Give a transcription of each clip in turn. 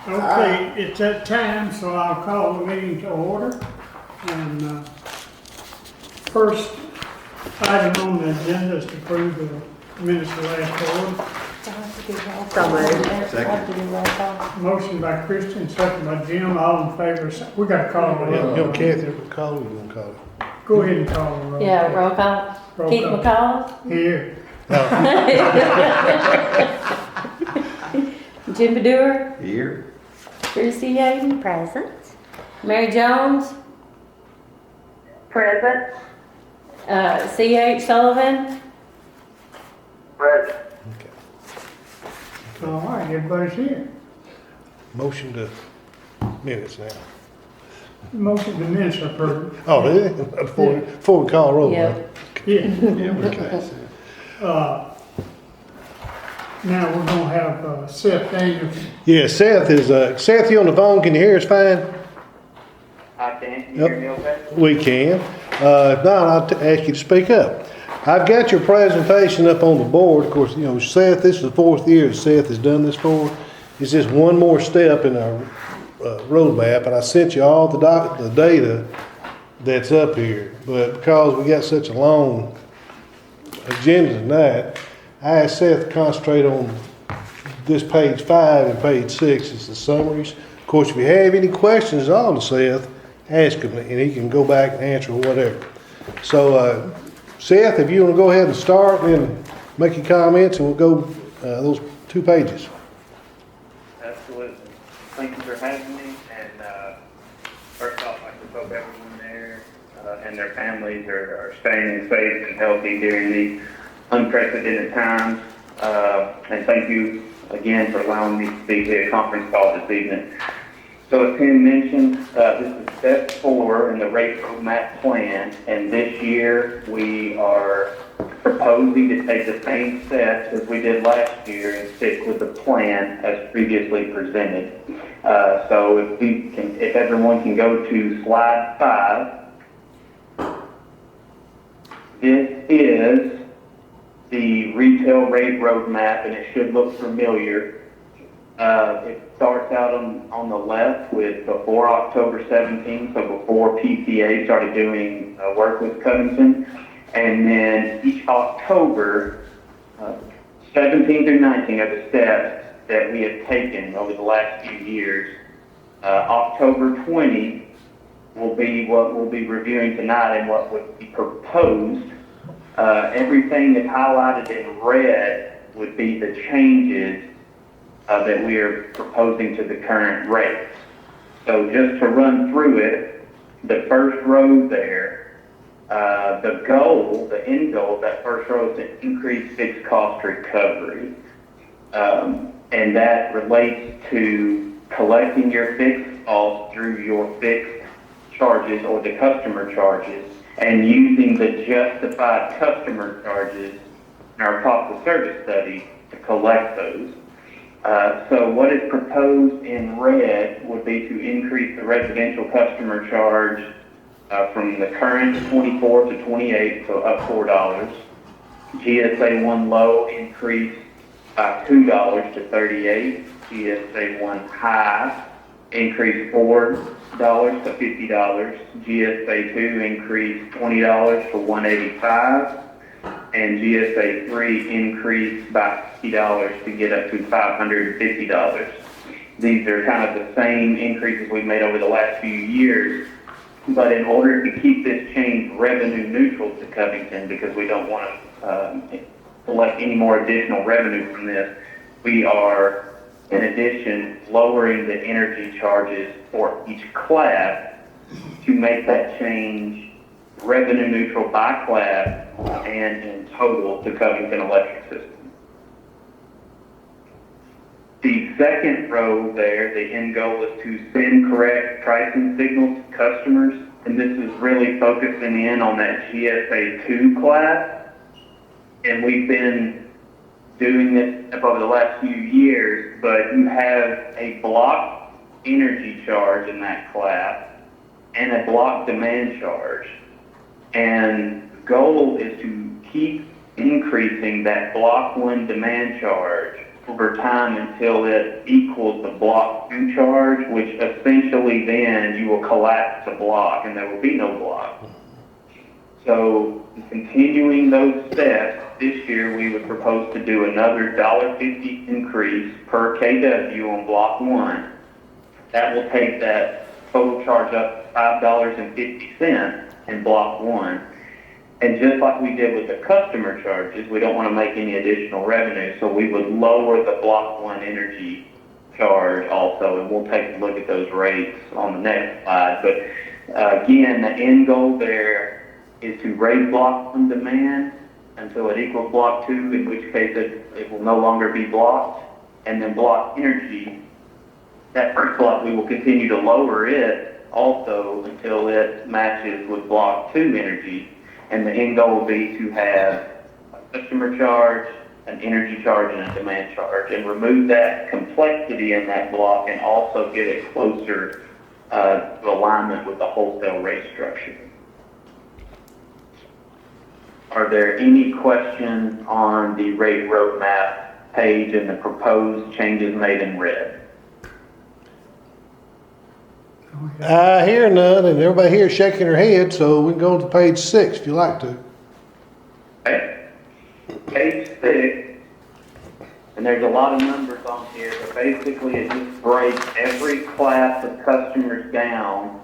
Okay, it's that time, so I'll call the meeting to order. And first item on the agenda is to approve the minutes of last order. So moved. Second. Motion by Christian, second by Jim, all in favor. We got to call the You roll. know, Kathy, call it, you gonna call it? Go ahead and call the roll. Yeah, roll call. Roll Keith call. McCall, Here. Jim Badeur, Here. Chrissy Hayden, Present. Mary Jones, Present. C.H. Sullivan, Present. All right, everybody's here. Motion to minutes now. Motion to minutes are approved. Oh, did it? Before we call roll. Yeah. Yeah. Yeah, okay. Now we're gonna have Seth Daniels. Yeah, Seth, you on the phone? Can you hear us fine? I can. Can you hear me okay? We can. If not, I'll ask you to speak up. I've got your presentation up on the board. Of course, you know, Seth, this is the 4th year that Seth has done this for. It's just one more step in our roadmap, and I sent you all the data that's up here. But because we got such a long agenda tonight, I asked Seth to concentrate on this page 5 and page 6 is the summaries. Of course, if you have any questions on Seth, ask him, and he can go back and answer whatever. So, Seth, if you want to go ahead and start and make your comments, and we'll go those 2 pages. Absolutely. Thank you for having me. And first off, I just hope everyone there and their families are staying safe and healthy during these unprecedented times. And thank you again for allowing me to speak at a conference call this evening. So as Tim mentioned, this is step 4 in the rate roadmap plan, and this year we are proposing to take the same steps as we did last year and stick with the plan as previously presented. So if everyone can go to slide 5, this is the retail rate roadmap, and it should look familiar. It starts out on the left with before October 17th, so before PCA started doing work with Covington. And then each October, 17 through 19 are the steps that we have taken over the last few years. October 20 will be what we'll be reviewing tonight and what would be proposed. Everything that's highlighted in red would be the changes that we are proposing to the current rates. So just to run through it, the first row there, the goal, the end goal of that first row is to increase fixed cost recovery. And that relates to collecting your fixed costs through your fixed charges or the customer charges and using the justified customer charges in our cost of service study to collect those. So what is proposed in red would be to increase the residential customer charge from the current 24 to 28, so up $4. GSA 1 low increase by $2 to 38. GSA 1 high increase $4 to $50. GSA 2 increase $20 to 185. And GSA 3 increased by $50 to get up to $550. These are kind of the same increases we've made over the last few years, but in order to keep this change revenue neutral to Covington, because we don't want to collect any more additional revenue from this, we are, in addition, lowering the energy charges for each class to make that change revenue neutral by class and in total to Covington Electric System. The second row there, the end goal is to send correct pricing signals to customers, and this is really focusing in on that GSA 2 class. And we've been doing this over the last few years, but you have a block energy charge in that class and a block demand charge. And the goal is to keep increasing that block 1 demand charge over time until it equals the block 2 charge, which essentially then you will collapse the block and there will be no block. So continuing those steps, this year we would propose to do another $1.50 increase per kW on block 1. That will take that total charge up to $5.50 in block 1. And just like we did with the customer charges, we don't want to make any additional revenue, so we would lower the block 1 energy charge also, and we'll take a look at those rates on the next slide. But again, the end goal there is to raise block 1 demand until it equals block 2, in which case it will no longer be blocked. And then block energy, that first block, we will continue to lower it also until it matches with block 2 energy. And the end goal will be to have a customer charge, an energy charge, and a demand charge, and remove that complexity in that block and also get it closer to alignment with the wholesale rate structure. Are there any questions on the rate roadmap page and the proposed changes made in red? I hear none, and everybody here is shaking their head, so we can go to page 6 if you like to. Okay. Page 6, and there's a lot of numbers on here, but basically it just breaks every class of customers down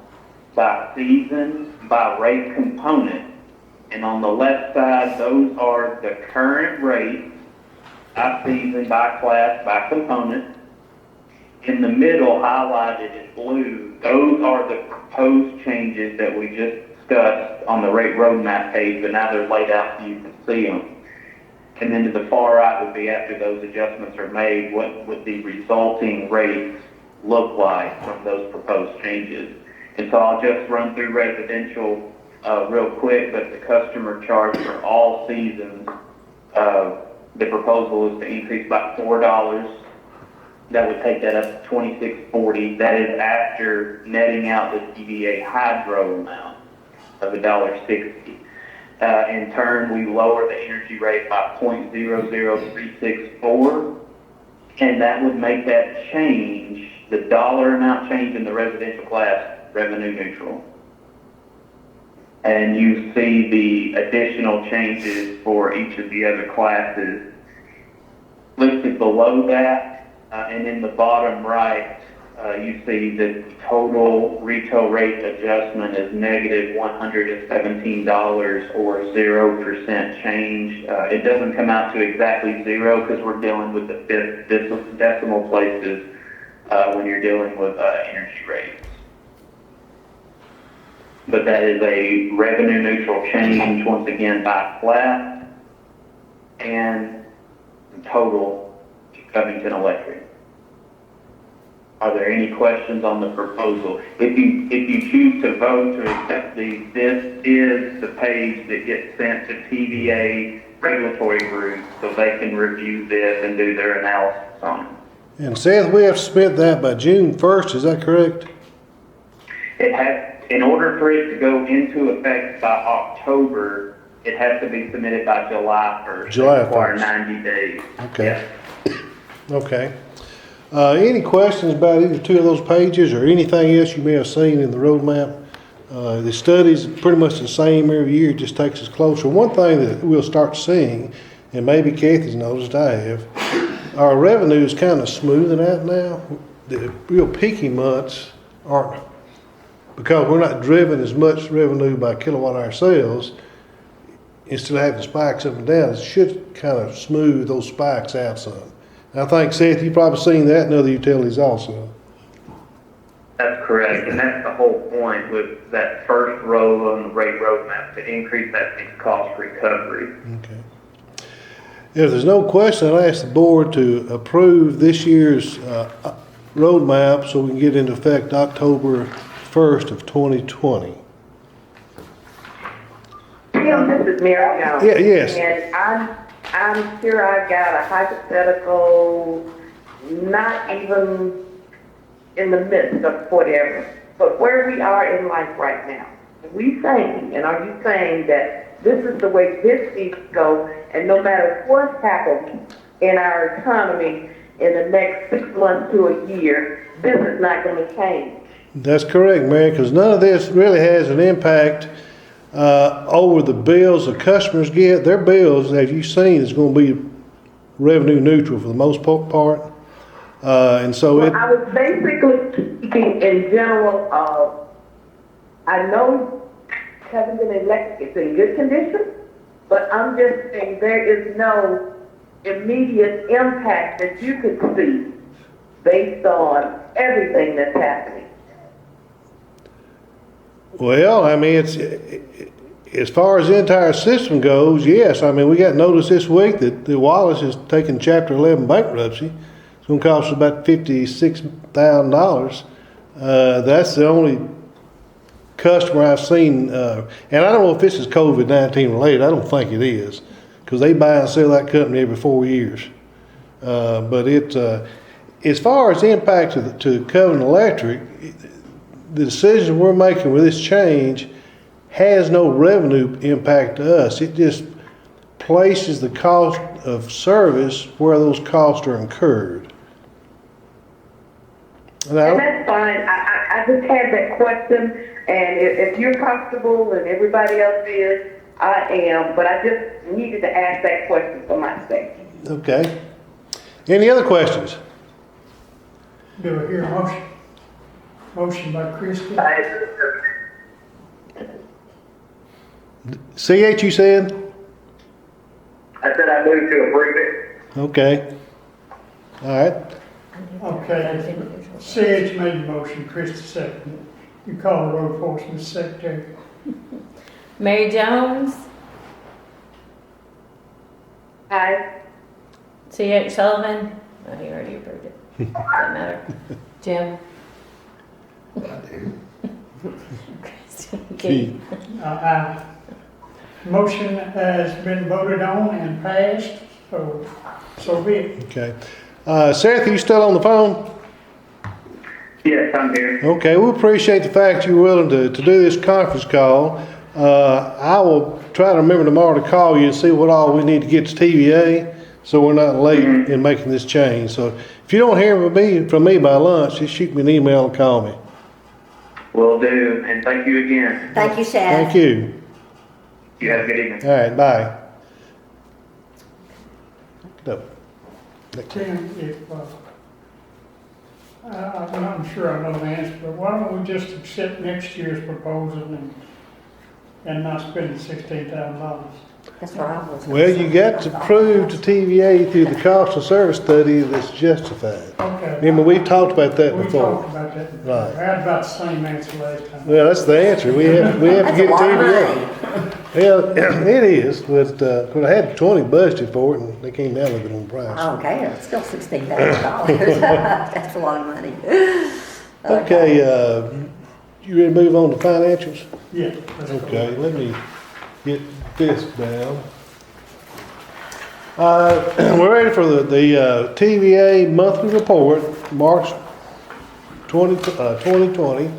by season, by rate component. And on the left side, those are the current rates by season, by class, by component. In the middle, highlighted in blue, those are the proposed changes that we just discussed on the rate roadmap page, but now they're laid out so you can see them. And then to the far right would be after those adjustments are made, what would the resulting rates look like from those proposed changes. And so I'll just run through residential real quick, but the customer charge for all seasons, the proposal is to increase by $4. That would take that up to $26.40. That is after netting out the TVA hydro amount of $1.60. In turn, we lower the energy rate by 0.00364, and that would make that change, the dollar amount change in the residential class, revenue neutral. And you see the additional changes for each of the other classes listed below that. And in the bottom right, you see the total retail rate adjustment is negative $117 or 0% change. It doesn't come out to exactly 0 because we're dealing with the fifth decimal places when you're dealing with energy rates. But that is a revenue neutral change, once again, by class and total to Covington Electric. Are there any questions on the proposal? If you choose to vote to accept these, this is the page that gets sent to TVA regulatory group so they can review this and do their analysis on it. And Seth, we have to submit that by June 1st, is that correct? It has, in order for it to go into effect by October, it has to be submitted by July 1st. July 1st. It requires 90 days. Okay. Yes. Okay. Any questions about either two of those pages or anything else you may have seen in the roadmap? The study's pretty much the same every year, it just takes us closer. One thing that we'll start seeing, and maybe Kathy's noticed, I have, our revenue is kind of smoothing out now. The real peaky months aren't, because we're not driven as much revenue by kilowatt hour sales. Instead of having spikes up and down, it should kind of smooth those spikes out some. And I think, Seth, you've probably seen that in other utilities also. That's correct, and that's the whole point with that first row on the rate roadmap, to increase that fixed cost recovery. Okay. If there's no question, I'll ask the board to approve this year's roadmap so we can get into effect October 1st of 2020. Tim, this is Mary Jones. Yeah, yes. And I'm sure I've got a hypothetical, not even in the midst of whatever, but where we are in life right now. Are we saying, and are you saying that this is the way this needs to go, and no matter what happens, in our economy in the next 6 months to a year, this is not going to change. That's correct, Mary, because none of this really has an impact over the bills the customers get. Their bills, as you've seen, is going to be revenue neutral for the most part. And so Well, I was basically speaking in general of, I know Covington Electric is in good condition, but I'm just saying there is no immediate impact that you could see based on everything that's happening. Well, I mean, it's as far as the entire system goes, yes. I mean, we got notice this week that Wallace is taking Chapter 11 bankruptcy. It's going to cost us about $56,000. That's the only customer I've seen, and I don't know if this is COVID-19 related. I don't think it is, because they buy and sell that company every 4 years. But as far as the impact to Covington Electric, the decision we're making with this change has no revenue impact to us. It just places the cost of service where those costs are incurred. And that's fine. I just had that question, and if you're comfortable and everybody else is, I am, but I just needed to ask that question for my sake. Okay. Any other questions? Do I hear a motion? Motion by Christie. CH, you said? I said I moved to approve it. Okay. All right. Okay, CH made the motion, Christie seconded it. You call the roll for us, Mr. Secretary. Mary Jones, Aye. C.H. Sullivan. Oh, he already approved it. Doesn't matter. Jim. Keith. Aye. Motion has been voted on and passed, so be it. Okay. Seth, are you still on the phone? Yes, I'm here. Okay, we appreciate the fact you're willing to do this conference call. I will try to remember tomorrow to call you and see what all we need to get to TVA, so we're not late in making this change. So if you don't hear from me by lunch, just shoot me an email and call me. Will do, and thank you again. Thank you, Seth. Thank you. You have a good evening. All right, bye. No. Tim, if, I'm not sure I know the answer, but why don't we just accept next year's proposal and not spend the $16,000? That's what I was. Well, you got to prove to TVA through the cost of service study that's justified. Okay. Remember, we talked about that We before. talked about that. Right. I had about the same answer last time. Well, that's the answer. We have to That's a get lot of TVA. money. Well, it is, but I had 20 budgeted for it, and they came down a little bit on the price. Okay, it's still $16,000. That's a lot of money. Okay, you ready to move on to financials? Yeah. that's cool. Okay, let me get this down. We're ready for the TVA monthly report, March 2020.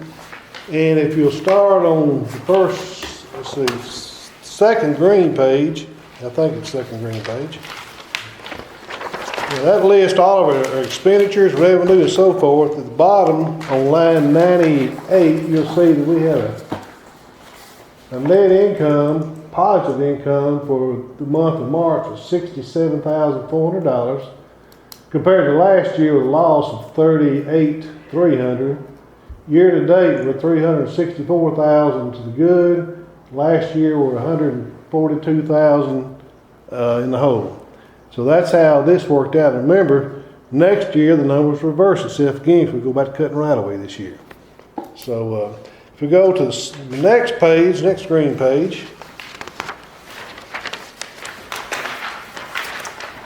And if you'll start on the first, let's see, second green page, I think it's second green page. Yeah, that lists all of our expenditures, revenue, and so forth. At the bottom, on line 98, you'll see that we have a net income, positive income for the month of March of $67,400, compared to last year with a loss of $38,300. Year to date, we're $364,000 to the good. Last year, we're $142,000 in the hole. So that's how this worked out. And remember, next year the numbers reverse itself again if we go back to cutting right away this year. So if we go to the next page, next green page,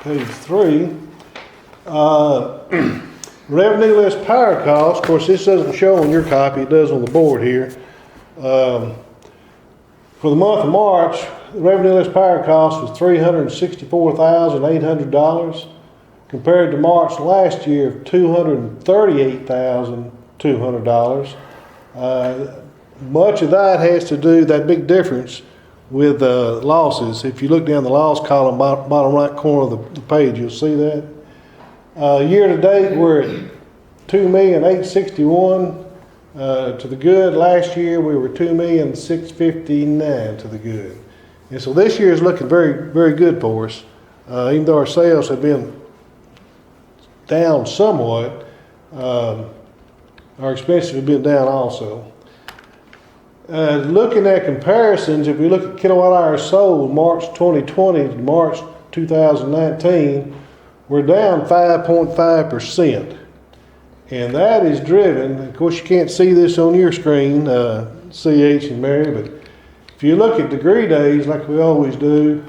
page 3, revenue less power costs. Of course, this doesn't show on your copy, it does on the board here. For the month of March, the revenue less power cost was $364,800 compared to March last year of $238,200. Much of that has to do, that big difference, with losses. If you look down the loss column, bottom right corner of the page, you'll see that. Year to date, we're at 2,861,000 to the good. Last year, we were 2,659,000 to the good. And so this year is looking very, very good for us. Even though our sales have been down somewhat, our expenses have been down also. Looking at comparisons, if we look at kilowatt hours sold March 2020 to March 2019, we're down 5.5%. And that is driven, of course you can't see this on your screen, CH and Mary, but if you look at degree days like we always do,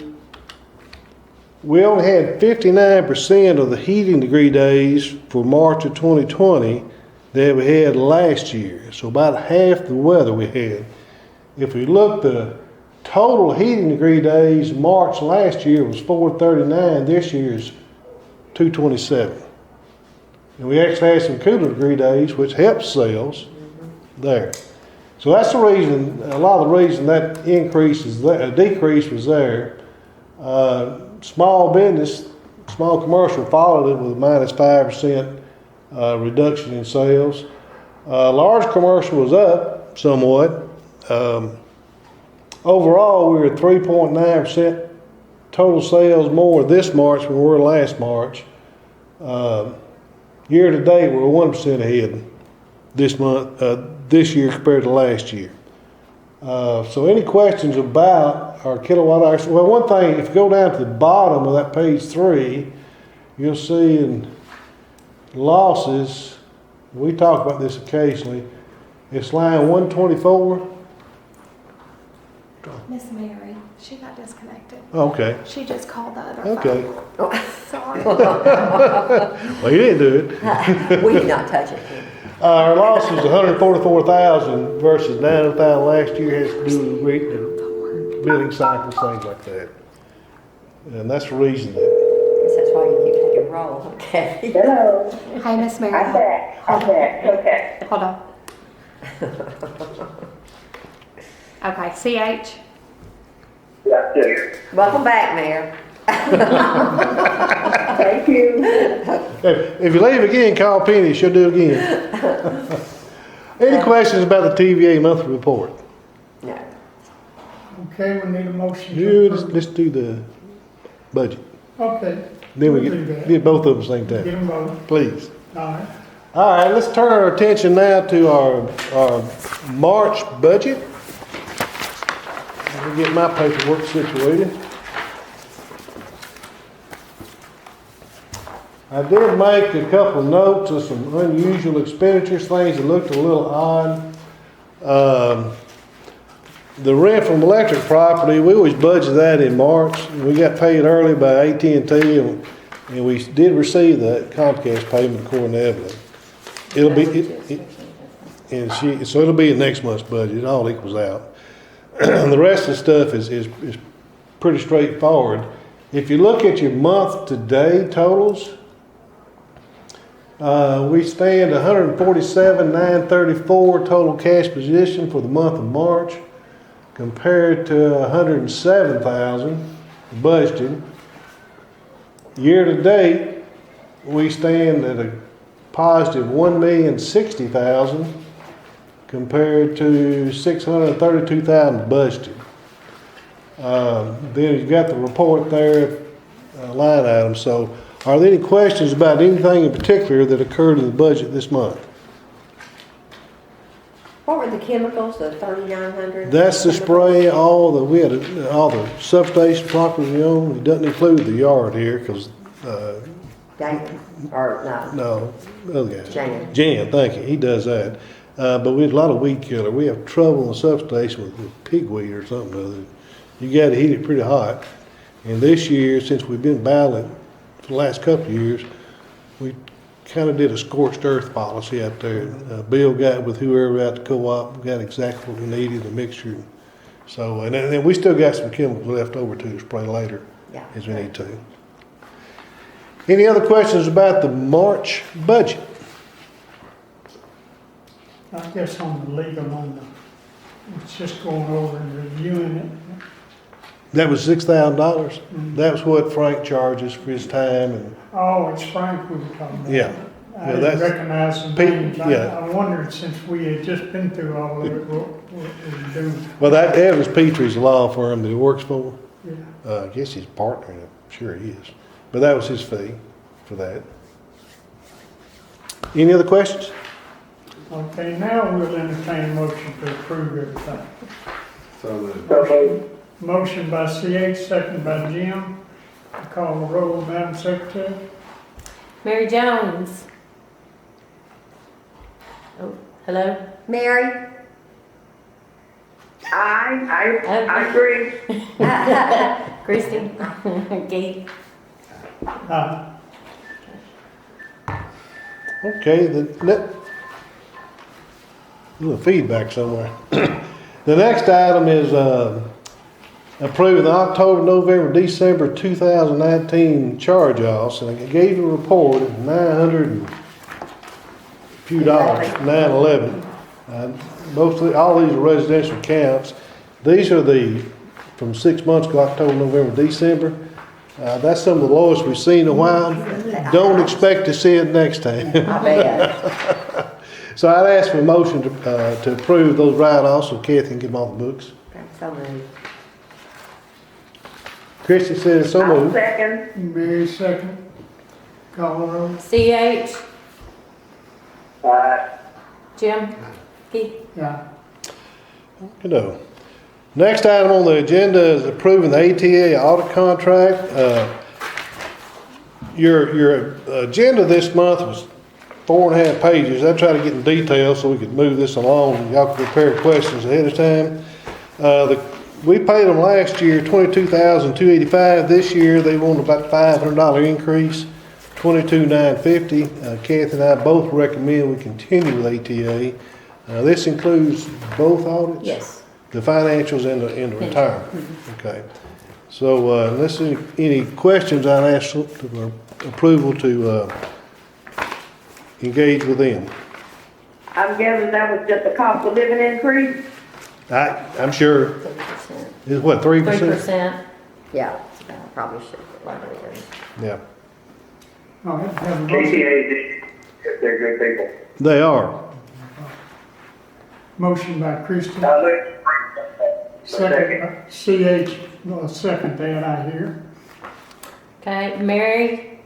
we only had 59% of the heating degree days for March of 2020 that we had last year. So about half the weather we had. If we look, the total heating degree days March last year was 439, this year is 227. And we actually had some cooler degree days, which helps sales there. So that's the reason, a lot of the reason that decrease was there. Small business, small commercial followed it with a -5% reduction in sales. Large commercial was up somewhat. Overall, we were at 3.9% total sales more this March than we were last March. Year to date, we're 1% ahead this month, this year compared to last year. So any questions about our kilowatt hours? Well, one thing, if you go down to the bottom of that page 3, you'll see in losses, we talk about this occasionally, it's line 124. Miss Mary, she got disconnected. Okay. She just called the other Okay. phone. Sorry. Well, you didn't do it. We did not touch it. Our loss was 144,000 versus 9,000 last year. Has to do with the billing cycles, things like that. And that's the reason that. That's why you keep taking roll, okay? Hello. Hi, Miss Mary. I'm back. Okay. Hold on. Okay, CH. Yeah, yeah. Welcome back, Mayor. Thank you. If you leave again, call Penny. She'll do it again. Any questions about the TVA monthly report? No. Okay, we need a motion. You let's do the budget. Okay. Then we we'll do that. get both of them at the same Get time. them both. Please. All right. All right, let's turn our attention now to our March budget. Let me get my paperwork situated. I did make a couple notes of some unusual expenditures, things that looked a little odd. The rent from electric property, we always budget that in March. We got paid early by AT&T, and we did receive the Comcast payment according to Evelyn. It'll be, so it'll be in next month's budget. It all equals out. The rest of the stuff is pretty straightforward. If you look at your month-to-day totals, we stand 147,934 total cash position for the month of March, compared to 107,000 budgeted. Year to date, we stand at a positive 1,060,000 compared to 632,000 budgeted. Then you've got the report there, line items. So, are there any questions about anything in particular that occurred in the budget this month? What were the chemicals, the 3,900? That's the spray, all the substation property we own. It doesn't include the yard here because, Damon, or no? no, other guy. Jan. Thank you. He does that. But we had a lot of weed killer. We have trouble in the substation with pigweed or something or other. You got to heat it pretty hot. And this year, since we've been battling for the last couple of years, we kind of did a scorched earth policy out there. Bill got with whoever out the co-op, got exactly what we needed, a mixture. So, and then we still got some chemicals left over to spray later as we need to. Any other questions about the March budget? I guess on the legal, it's just going over and reviewing it. That was $6,000? That was what Frank charges for his time and, Oh, it's Frank we were talking about. yeah. I Yeah, didn't that's- recognize the Pete, names. yeah. I wondered, since we had just been through all of it, what we were doing. Well, that Evans Petrie's law firm that he works for. Yeah. I guess he's a partner in it. Sure he is. But that was his fee for that. Any other questions? Okay, now we'll entertain a motion to approve everything. So moved. Motion by CH, second by Jim. I call the roll, Madam Secretary. Mary Jones. Oh, hello? Mary? I agree. Christie? Keith? Okay, little feedback somewhere. The next item is approving the October, November, December 2019 charge-offs, and I gave you a report of $900 and few dollars, $911. Mostly, all these are residential accounts. These are from 6 months ago, October, November, December. That's some of the lowest we've seen in a while. Don't expect to see it next time. I bet. So I'd ask for a motion to approve those write-offs so Kathy can get them off the books. So moved. Christie says so I'll moved. second. Mary, second. Call the roll. CH? Aye. Jim? Keith? Yeah. Good. Next item on the agenda is approving the ATA audit contract. Your agenda this month was 4.5 pages. I tried to get in detail so we could move this along and y'all could prepare questions ahead of time. We paid them last year $22,285. This year they want about $500 increase, $22,950. Kathy and I both recommend we continue with ATA. This includes both audits? Yes. The financials and the retirement. Okay. So unless any questions, I'd ask for approval to engage with them. I'm guessing that was just a cost of living increase? I'm sure 3%. it's what, 3%? 3%. Yeah, probably should. Yeah, Oh, have a motion. KTA, if they're good people. they are. Motion by Christie. I look. Second, CH, well, second that I hear. Okay, Mary?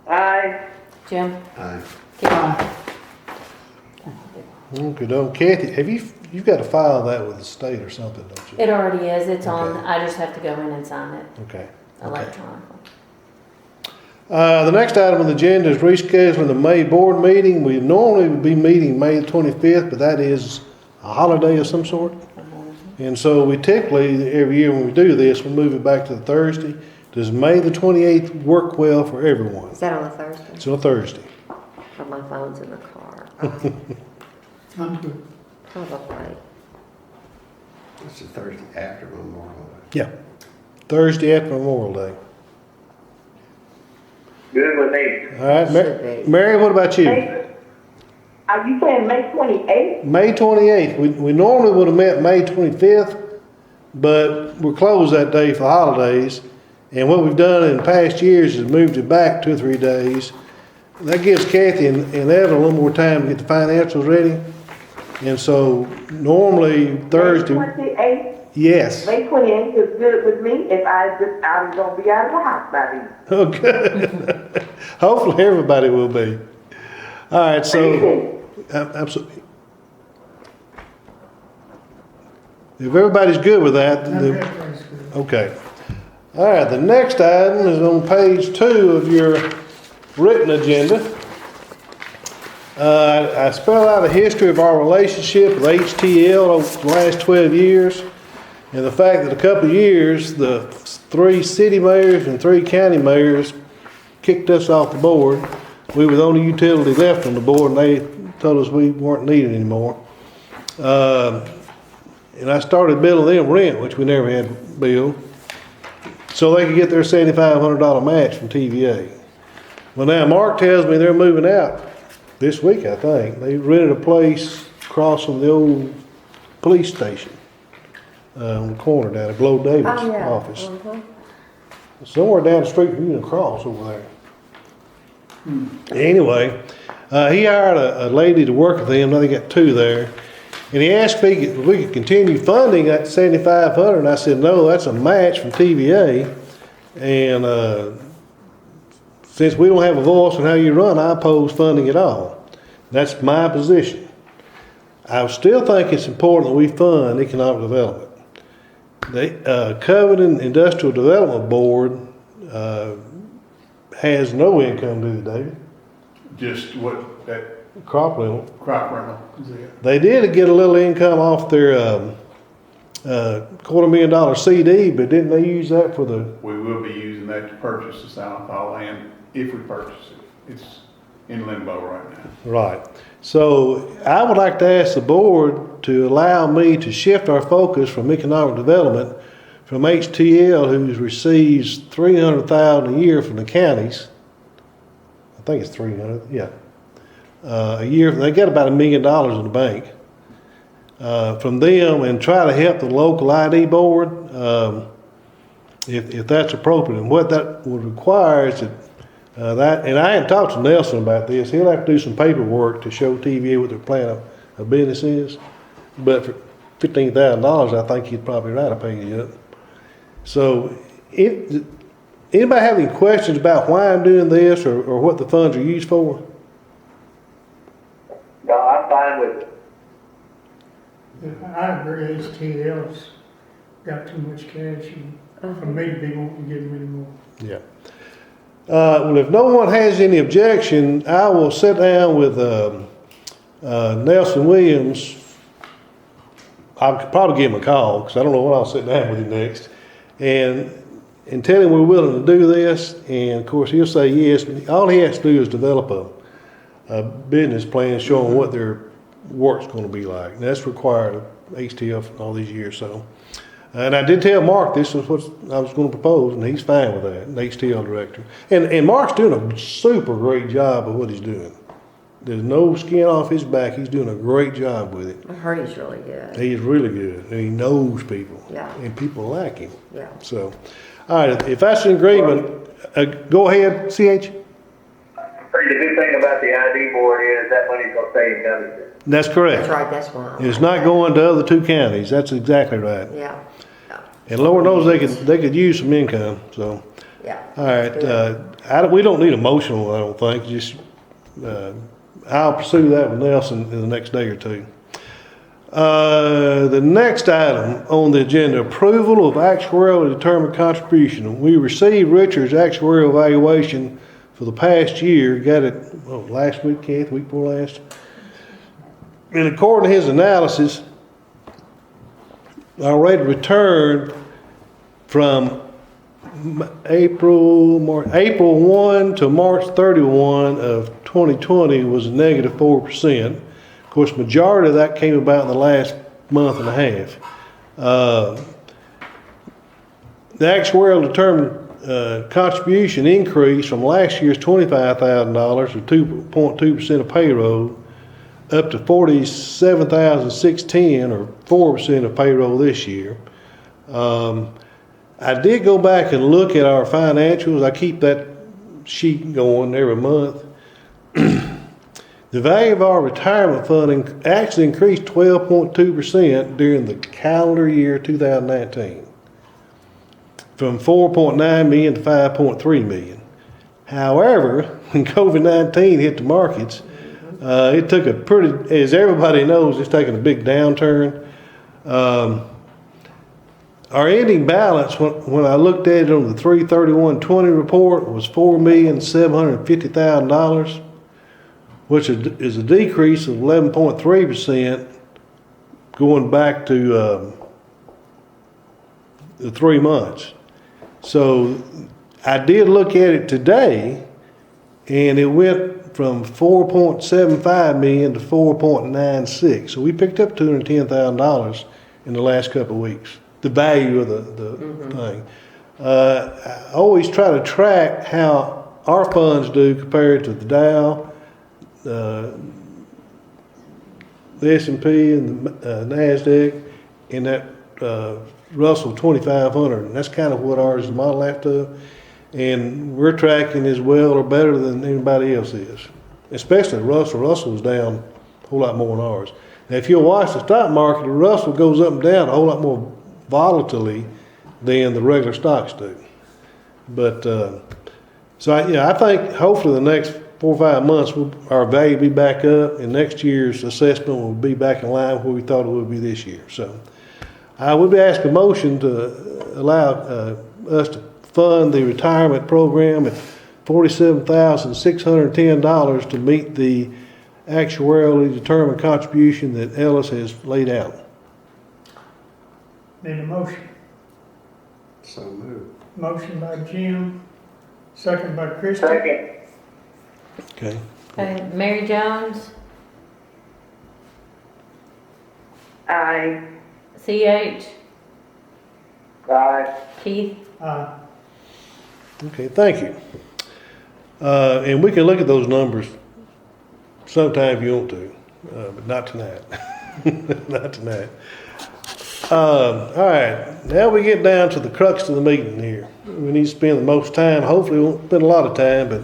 Aye. Jim? Aye. Keith? Aye. Okay, Kathy, you've got to file that with the state or something, don't you? It already is, it's on, Okay. I just have to go in and sign it Okay. electronically. The next item on the agenda is rescheduling the May board meeting. We normally would be meeting May the 25th, but that is a holiday of some sort. And so we typically, every year when we do this, we move it back to the Thursday. Does May the 28th work well for everyone? Is that on a Thursday? It's on a Thursday. Oh, my phone's in the car. I'm good. Probably. It's the Thursday after Memorial Day. Yeah. Thursday after Memorial Day. Good with me. All right, Should be. Mary, what about you? Are you saying May 28th? May 28th. We normally would have met May 25th, but we're closed that day for holidays. And what we've done in past years is moved it back 2 or 3 days. That gives Kathy and Evan a little more time to get the financials ready. And so normally Thursday, May 28th? yes. May 28th is good with me if I'm gonna be out of the house by then. Oh, good. Hopefully everybody will be. All right, so absolutely. If everybody's good with that, then, That's good. okay. All right, the next item is on page 2 of your written agenda. I spell out a history of our relationship with HTL over the last 12 years, and the fact that a couple of years, the 3 city mayors and 3 county mayors kicked us off the board. We were the only utility left on the board, and they told us we weren't needed anymore. And I started billing them rent, which we never had billed, so they could get their $7,500 match from TVA. Well, now Mark tells me they're moving out this week, I think. They rented a place across from the old police station. on the corner down at Blow Davis Oh, yeah. office. Mhm. Somewhere down the street from Union Cross over there. Anyway, he hired a lady to work with him. Now they got two there. And he asked if we could continue funding at $7,500. And I said, no, that's a match from TVA. And since we don't have a voice in how you run, I oppose funding at all. That's my position. I still think it's important that we fund economic development. The Covenant Industrial Development Board has no income, do they, David? Just what that Crop rental. crop rental is it? They did get a little income off their $250,000 CD, but didn't they use that for the? We will be using that to purchase the Silent Fall land if we purchase it. It's in limbo right now. Right. So I would like to ask the board to allow me to shift our focus from economic development from HTL, who receives $300,000 a year from the counties. I think it's 300. Yeah. A year. They get about $1 million in the bank from them, and try to help the local ID board if that's appropriate. And what that would require is that, and I hadn't talked to Nelson about this. He'll have to do some paperwork to show TVA what their plan of business is. But for $15,000, I think he'd probably right to pay you up. So, anybody have any questions about why I'm doing this or what the funds are used for? No, I'm fine with it. I agree, HTL's got too much cash, and for me to be wanting to give them any more. Yeah. Well, if no one has any objection, I will sit down with Nelson Williams. I'll probably give him a call because I don't know when I'll sit down with him next, and tell him we're willing to do this. And of course, he'll say yes. All he has to do is develop a business plan showing what their work's going to be like. And that's required of HTF all these years. So, and I did tell Mark this is what I was going to propose, and he's fine with that. The HTL director, and Mark's doing a super great job of what he's doing. There's no skin off his back. He's doing a great job with it. I heard he's really good. He is really good, and he knows people. Yeah. And people like him. Yeah. So, all right, if that's an agreement, go ahead, CH. The good thing about the ID board is that money's gonna stay in Covington. That's correct. That's right, that's why. It's not going to other two counties. That's exactly right. Yeah. And Lord knows they could use some income. So, Yeah. all right, we don't need a motion, I don't think. Just I'll pursue that with Nelson in the next day or two. The next item on the agenda: approval of actuarially determined contribution. We received Richard's actuarial evaluation for the past year. Got it last week, Keith, week before last. And according to his analysis, our rate of return from April 1 to March 31 of 2020 was a negative 4%. Of course, majority of that came about in the last month and a half. The actuarial determined contribution increased from last year's $25,000 or 2.2% of payroll up to $47,610 or 4% of payroll this year. I did go back and look at our financials. I keep that sheet going every month. The value of our retirement funding actually increased 12.2% during the calendar year 2019, from 4.9 million to 5.3 million. However, when COVID-19 hit the markets, it took as everybody knows, it's taken a big downturn. Our ending balance, when I looked at it on the 3/31/20 report, was $4,750,000, which is a decrease of 11.3% going back to the 3 months. So I did look at it today, and it went from 4.75 million to 4.96. So we picked up $210,000 in the last couple of weeks. The value of the thing. I always try to track how our funds do compared to the Dow, the S&P, and the NASDAQ, and that Russell 2500, and that's kind of what ours is modeled after. And we're tracking as well or better than anybody else is, especially Russell. Russell was down a whole lot more than ours. Now, if you'll watch the stock market, the Russell goes up and down a whole lot more volatilely than the regular stocks do. But I think hopefully the next 4 or 5 months our value will be back up, and next year's assessment will be back in line where we thought it would be this year. So I would be asking a motion to allow us to fund the retirement program at $47,610 to meet the actuarially determined contribution that Ellis has laid out. Need a motion. So moved. Motion by Jim, second by Christie. Second. Okay. Okay, Mary Jones, Aye. CH, Aye. Keith, Okay, thank you. And we can look at those numbers sometime if you want to, but not tonight. Not tonight. All right, now we get down to the crux of the meeting here. We need to spend the most time, hopefully we won't spend a lot of time, but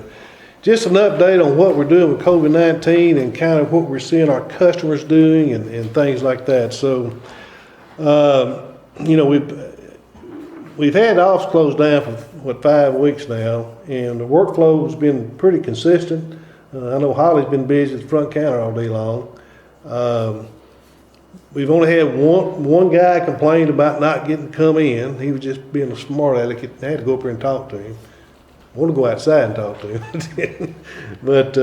just an update on what we're doing with COVID-19 and kind of what we're seeing our customers doing and things like that. So, we've had the office closed down for, 5 weeks now, and the workflow has been pretty consistent. I know Holly's been busy at the front counter all day long. We've only had one guy complained about not getting to come in. He was just being a smart aleck. I had to go up here and talk to him. I want to go outside and talk to him. But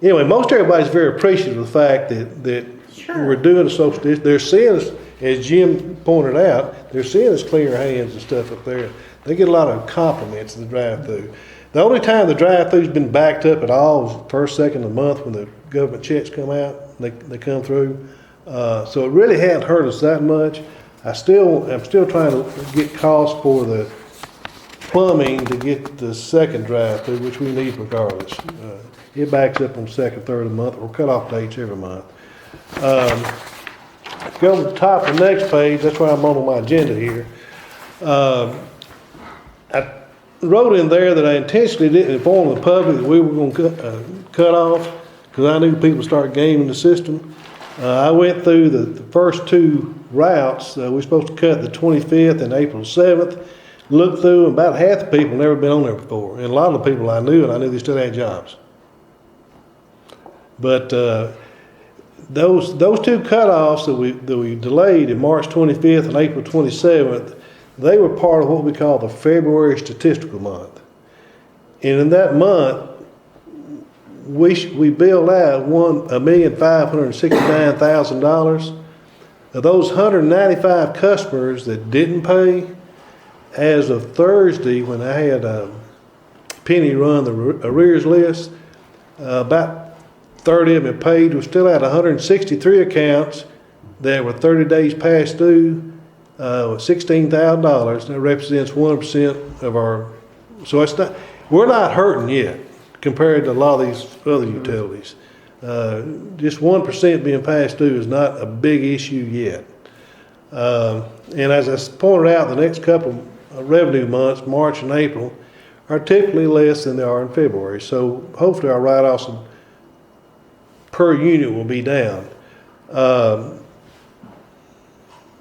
anyway, most everybody's very appreciative of the fact that we're doing a social distance. They're seeing us, as Jim pointed out, they're seeing us clean our hands and stuff up there. They get a lot of compliments in the drive-through. The only time the drive-thru's been backed up at all is the first, second of the month when the government checks come out. They come through. So it really hadn't hurt us that much. I'm still trying to get costs for the plumbing to get the second drive-through, which we need regardless. It backs up on second, third of the month, or cut off dates every month. Go to the top of the next page. That's why I'm on my agenda here. I wrote in there that I intentionally didn't inform the public that we were going to cut off because I knew people start gaming the system. I went through the first 2 routes. We're supposed to cut the 25th and April 7th. Looked through, and about half the people never been on there before. And a lot of the people I knew, and I knew they still had jobs. But those 2 cutoffs that we delayed in March 25th and April 27th, they were part of what we call the February statistical month. And in that month, we billed out $1,569,000. Of those 195 customers that didn't pay, as of Thursday, when I had Penny run the arrears list, about 30 of them had paid. We're still at 163 accounts that were 30 days past due, $16,000. That represents 1% of our. So we're not hurting yet compared to a lot of these other utilities. Just 1% being past due is not a big issue yet. And as I pointed out, the next couple of revenue months, March and April, are typically less than they are in February. So hopefully our write-offs per unit will be down. The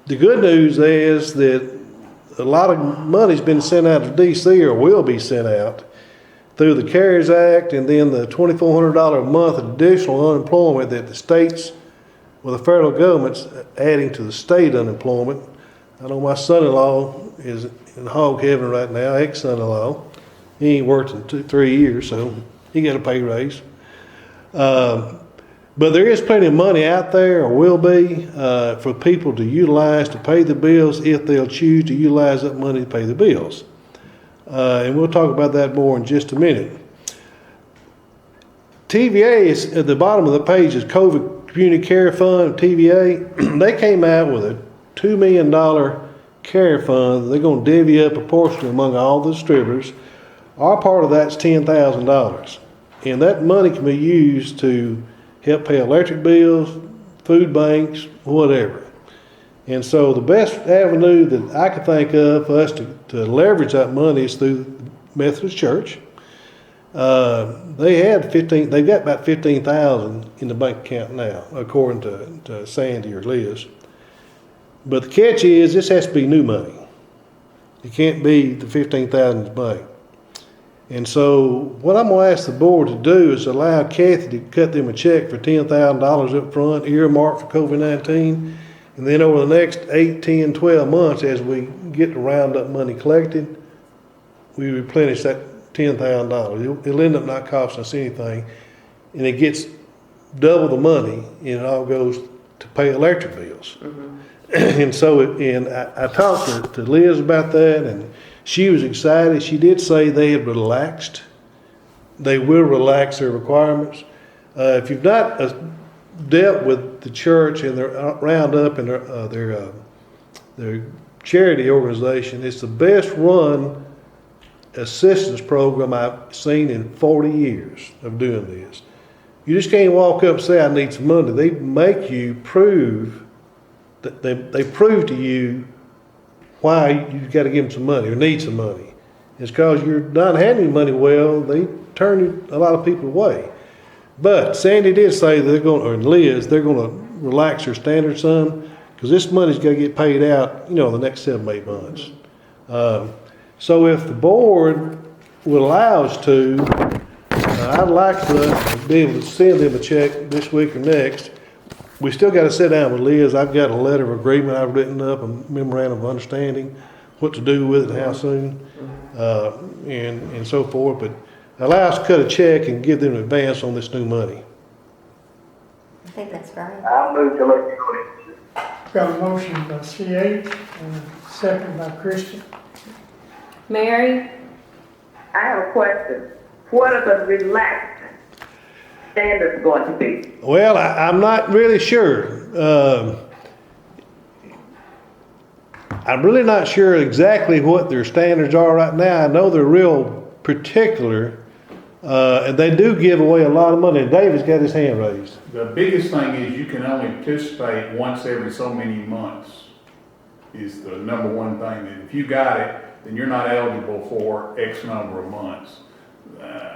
good news is that a lot of money's been sent out of D.C. or will be sent out through the CARES Act, and then the $2,400 a month additional unemployment that the states, well, the federal government's adding to the state unemployment. I know my son-in-law is in hog heaven right now, ex-son-in-law. He ain't worked in 3 years, so he got a pay raise. But there is plenty of money out there, or will be, for people to utilize to pay the bills if they'll choose to utilize that money to pay the bills. And we'll talk about that more in just a minute. TVA is at the bottom of the page is COVID Community Care Fund, TVA. They came out with a $2 million care fund. They're going to divvy up proportionally among all the distributors. Our part of that's $10,000. And that money can be used to help pay electric bills, food banks, whatever. And so the best avenue that I could think of for us to leverage that money is through the Methodist Church. They've got about 15,000 in the bank account now, according to Sandy or Liz. But the catch is this has to be new money. It can't be the 15,000 in the bank. And so what I'm going to ask the board to do is allow Kathy to cut them a check for $10,000 up front, earmarked for COVID-19. And then over the next 8, 10, 12 months, as we get the roundup money collected, we replenish that $10,000. It'll end up not costing us anything. And it gets double the money, and it all goes to pay electric bills. And so, I talked to Liz about that, and she was excited. She did say they had relaxed. They will relax their requirements. If you've not dealt with the church and their roundup and their charity organization, it's the best run assistance program I've seen in 40 years of doing this. You just can't walk up and say, I need some money. They make you prove that they prove to you why you've got to give them some money or need some money. It's because you're not handling money well, they turn a lot of people away. But Sandy did say they're going, or Liz, they're going to relax their standards some, because this money's got to get paid out, in the next 7, 8 months. So if the board would allow us to, I'd like to be able to send them a check this week or next. We still got to sit down with Liz. I've got a letter of agreement I've written up, a memorandum of understanding, what to do with it and how soon, and so forth. But allow us to cut a check and give them an advance on this new money. I think that's right. I'll move to let you go. Got a motion by CH and a second by Christian. Mary? I have a question. What are the relaxed standards going to be? Well, I'm not really sure. I'm really not sure exactly what their standards are right now. I know they're real particular, and they do give away a lot of money. And David's got his hand raised. The biggest thing is you can only participate once every so many months is the number one thing. And if you got it, then you're not eligible for X number of months.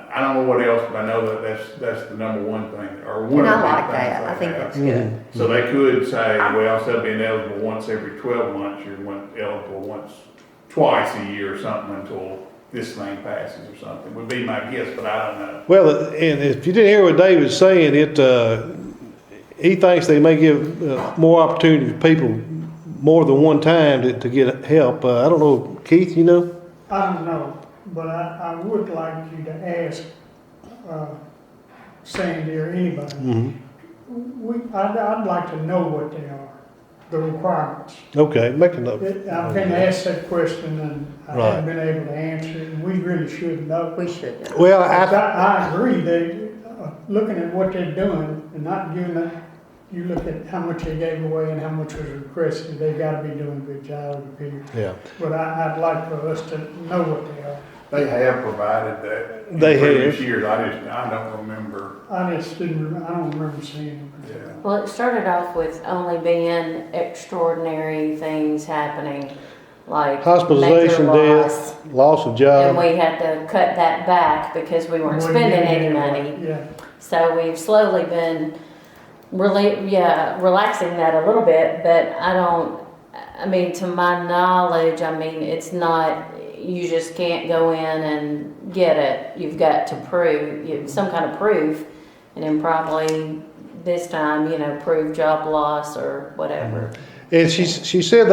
I don't know what else, but I know that's the number one thing, or one And of the I big like things that. I think have. that's good. So they could say, well, instead of being eligible once every 12 months, you're eligible twice a year or something until this thing passes or something, would be my guess, but I don't know. Well, and if you didn't hear what David's saying, he thinks they may give more opportunity to people more than one time to get help. I don't know, Keith, you know? I don't know, but I would like you to ask Sandy or anybody. I'd like to know what they are, the requirements. Okay, make a note. I've been asked that question and I Right. haven't been able to answer it, and we really should know. We should know. Well, I agree, looking at what they're doing and not giving it, you look at how much they gave away and how much was requested, they've got to be doing a good job, it appears. yeah. But I'd like for us to know what they are. They have provided that in They previous have. years. I don't remember. I don't remember seeing them. Yeah. Well, it started off with only being extraordinary things happening, like Hospitalization, major loss. death, loss of And job. we had to cut that back because we weren't spending any money. Yeah. So we've slowly been relaxing that a little bit, but to my knowledge, it's not, you just can't go in and get it. You've got to prove, some kind of proof, and then probably this time, prove job loss or whatever. And she said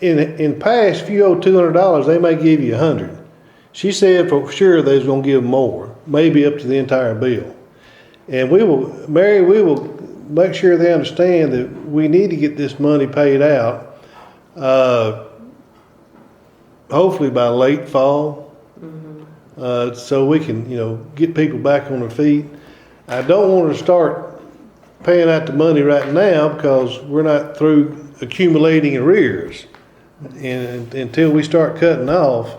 in past, if you owe $200, they may give you $100. She said for sure they was going to give more, maybe up to the entire bill. And we will make sure they understand that we need to get this money paid out, hopefully by late fall, so we can, get people back on their feet. I don't want to start paying out the money right now because we're not through accumulating arrears. And until we start cutting off,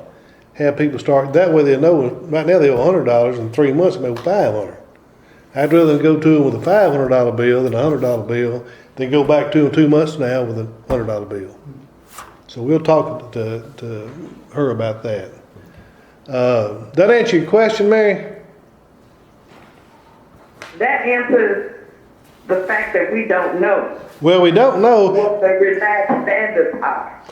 have people start, that way they know, right now they owe $100, in 3 months they owe $500. I'd rather go to them with a $500 bill than a $100 bill, then go back to them 2 months from now with a $100 bill. So we'll talk to her about that. That answer your question, Mary? That answers the fact that we don't know Well, we don't know. what the relaxed standards are.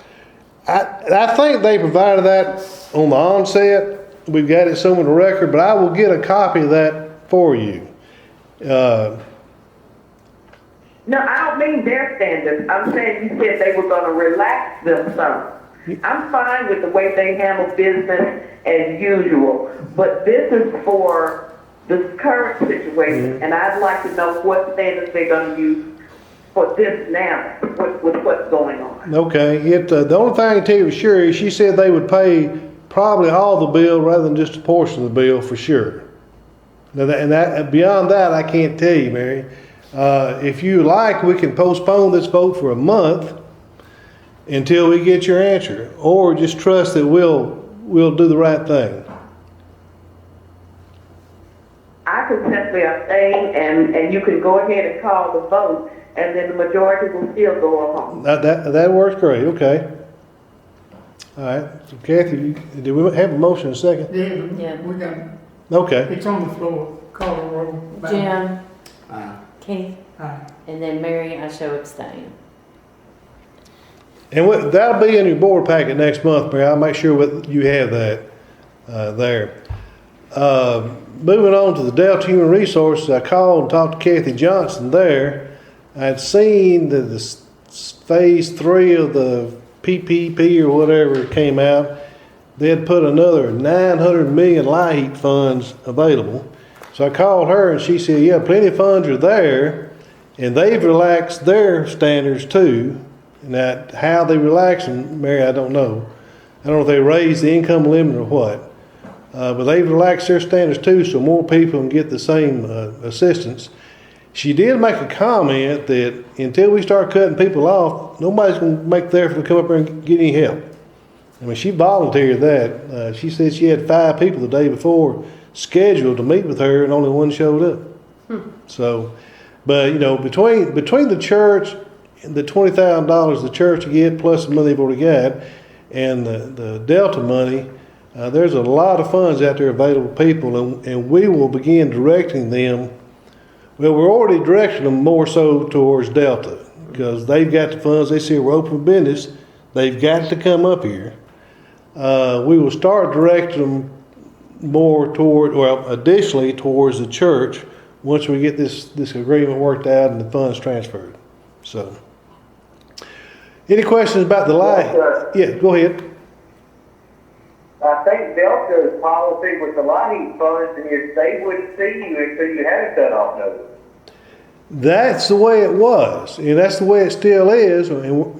I think they provided that on the onset. We've got it somewhere in the record, but I will get a copy of that for you. No, I don't mean their standards. I'm saying you said they were gonna relax them some. I'm fine with the way they handle business as usual, but this is for this current situation, and I'd like to know what standards they're gonna use for this now, with what's going on. Okay, the only thing I can tell you for sure is she said they would pay probably all the bill rather than just a portion of the bill for sure. Now beyond that, I can't tell you, Mary. If you like, we can postpone this vote for a month until we get your answer, or just trust that we'll do the right thing. I could simply abstain, and you can go ahead and call the vote, and then the majority will still go along. That works great. Okay. All right. So Kathy, do we have a motion in a second? Yeah, Yeah. we got, Okay. it's on the floor, call the roll. Jim, Aye. Keith, Aye. and then Mary, I show abstain. And that'll be in your board packet next month, Mary. I'll make sure you have that there. Moving on to the Delta Human Resources, I called and talked to Kathy Johnson there. I'd seen that the phase 3 of the PPP or whatever came out. They had put another 900 million LIHEAP funds available. So I called her and she said, yeah, plenty of funds are there, and they've relaxed their standards too. And that how they relax them, Mary, I don't know. I don't know if they raised the income limit or what. But they've relaxed their standards too, so more people can get the same assistance. She did make a comment that until we start cutting people off, nobody's going to make the effort to come up here and get any help. I mean, she volunteered that. She said she had 5 people the day before scheduled to meet with her, and only one showed up. So, but you know, between the church and the $20,000 the church will get plus the money they've already got, and the Delta money, there's a lot of funds out there available to people, and we will begin directing them. Well, we're already directing them more so towards Delta because they've got the funds. They say we're open for business. They've got to come up here. We will start directing them more additionally towards the church once we get this agreement worked out and the funds transferred. So, any questions about the light? Yeah, go ahead. I think Delta's policy with the LIHEAP funds is they wouldn't see you until you had a cutoff notice. That's the way it was, and that's the way it still is.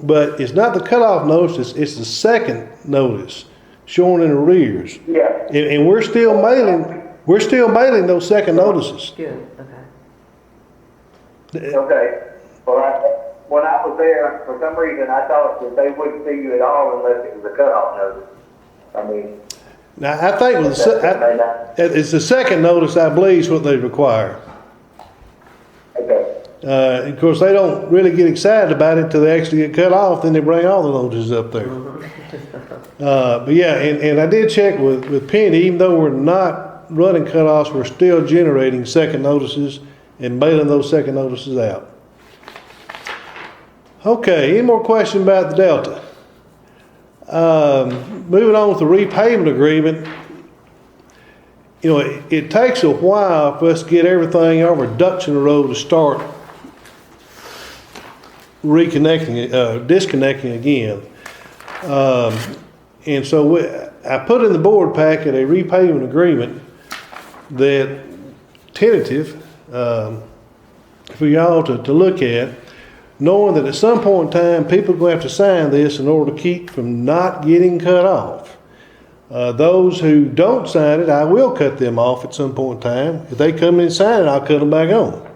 But it's not the cutoff notice; it's the second notice showing in arrears. Yeah. And we're still mailing. We're still mailing those second notices. Good, okay. Okay. Well, when I was there, for some reason, I thought that they wouldn't see you at all unless it was a cutoff notice. I mean, Now I think it's the second notice. I believe is what they require. okay. Of course, they don't really get excited about it until they actually get cut off. Then they bring all the notices up there. But yeah, and I did check with Penny. Even though we're not running cutoffs, we're still generating second notices and mailing those second notices out. Okay, any more questions about the Delta? Moving on with the repayment agreement. You know, it takes a while for us to get everything, our ducks in a row to start disconnecting again. And so I put in the board packet a repayment agreement that tentative for y'all to look at, knowing that at some point in time people are going to have to sign this in order to keep from not getting cut off. Those who don't sign it, I will cut them off at some point in time. If they come in and sign it, I'll cut them back on.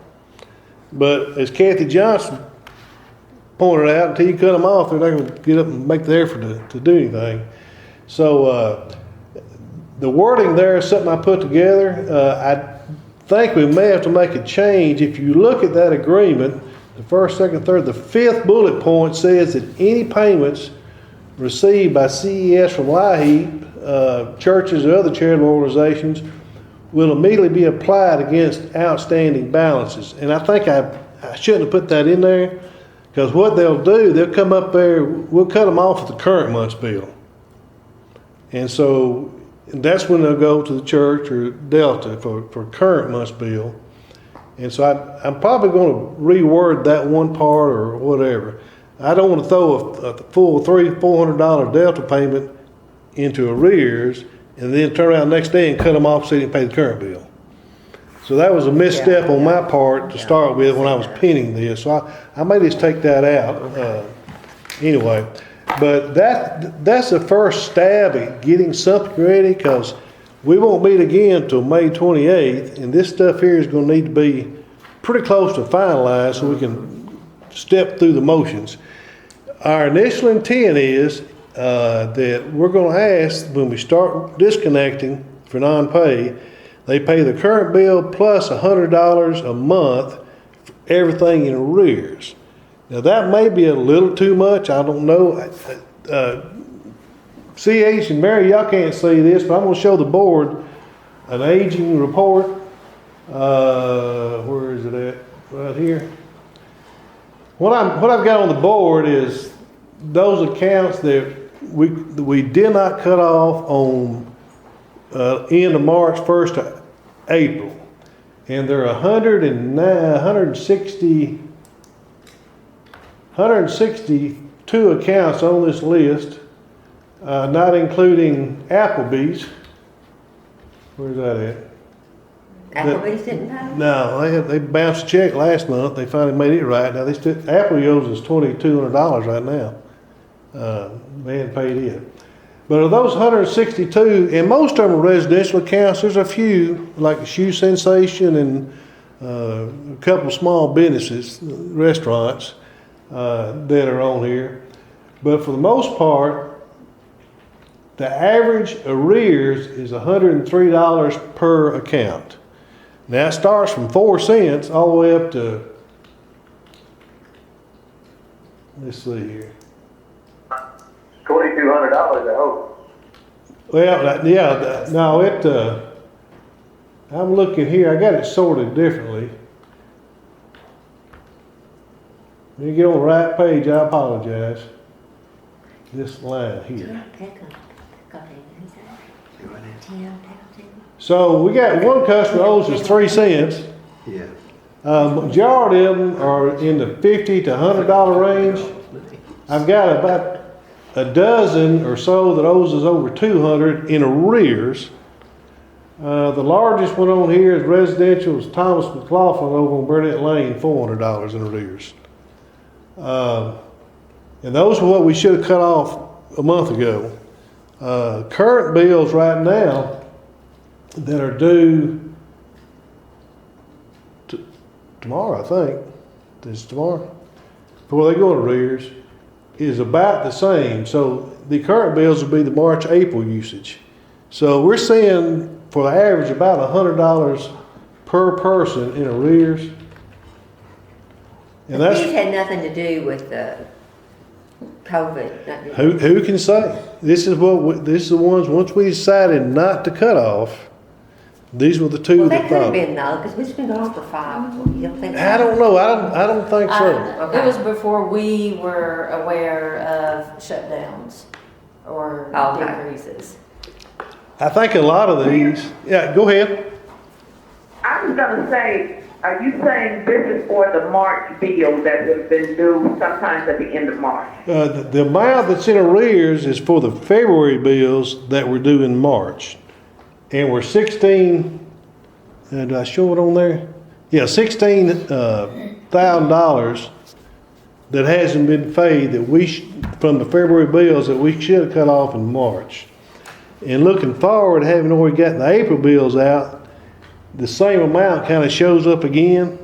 But as Kathy Johnson pointed out, until you cut them off, they're not going to get up and make the effort to do anything. So the wording there is something I put together. I think we may have to make a change. If you look at that agreement, the first, second, third, the fifth bullet point says that any payments received by CES from LIHEAP, churches or other charitable organizations will immediately be applied against outstanding balances. And I think I shouldn't have put that in there, because what they'll do, they'll come up there, we'll cut them off at the current month's bill. And so that's when they'll go to the church or Delta for current month's bill. And so I'm probably going to reword that one part or whatever. I don't want to throw a full $400 Delta payment into arrears and then turn around the next day and cut them off so they didn't pay the current bill. So that was a misstep on my part to start with when I was penning this. So I may just take that out anyway. But that's the first stab at getting something ready, because we won't meet again till May 28th, and this stuff here is going to need to be pretty close to finalized so we can step through the motions. Our initial intent is that we're going to ask, when we start disconnecting for non-pay, they pay the current bill plus $100 a month for everything in arrears. Now that may be a little too much, I don't know. CH and Mary, y'all can't see this, but I'm going to show the board an aging report. Where is it at? Right here. What I've got on the board is those accounts that we did not cut off on end of March 1st to April, and there are 162 accounts on this list, not including Applebee's. Where's that at? Applebee's didn't pay? No, they bounced a check last month. They finally made it right. Now Apple owes us $2,200 right now. They hadn't paid it. But of those 162, and most of them are residential accounts, there's a few, like Shoe Sensation and a couple of small businesses, restaurants, that are on here. But for the most part, the average arrears is $103 per account. Now it starts from 4 cents all the way up to, let's see here. $2,200, I hope. Well, yeah, no, I'm looking here, I got it sorted differently. When you get on the right page, I apologize. This line here. So we got one customer owes us 3 cents. Yeah. Majority of them are in the $50 to $100 range. I've got about a dozen or so that owes us over 200 in arrears. The largest one on here is residential, is Thomas McLaughlin over on Burnett Lane, $400 in arrears. And those are what we should have cut off a month ago. Current bills right now that are due tomorrow, I think, this tomorrow, before they go in arrears, is about the same. So the current bills will be the March, April usage. So we're seeing, for the average, about $100 per person in arrears. And These had nothing to do with the COVID. Who can say? This is the ones, once we decided not to cut off, these were the two Well, that that could have thought. been though, because we've been going for 5. You don't think so? I don't know, I don't think so. It was before we were aware of shutdowns or Okay. decreases. I think a lot of these, yeah, go ahead. I was gonna say, are you saying this is for the March bill that has been due sometimes at the end of March? The amount that's in arrears is for the February bills that were due in March. And we're 16, did I show it on there? Yeah, $16,000 that hasn't been paid that from the February bills that we should have cut off in March. And looking forward, having already gotten the April bills out, the same amount kind of shows up again,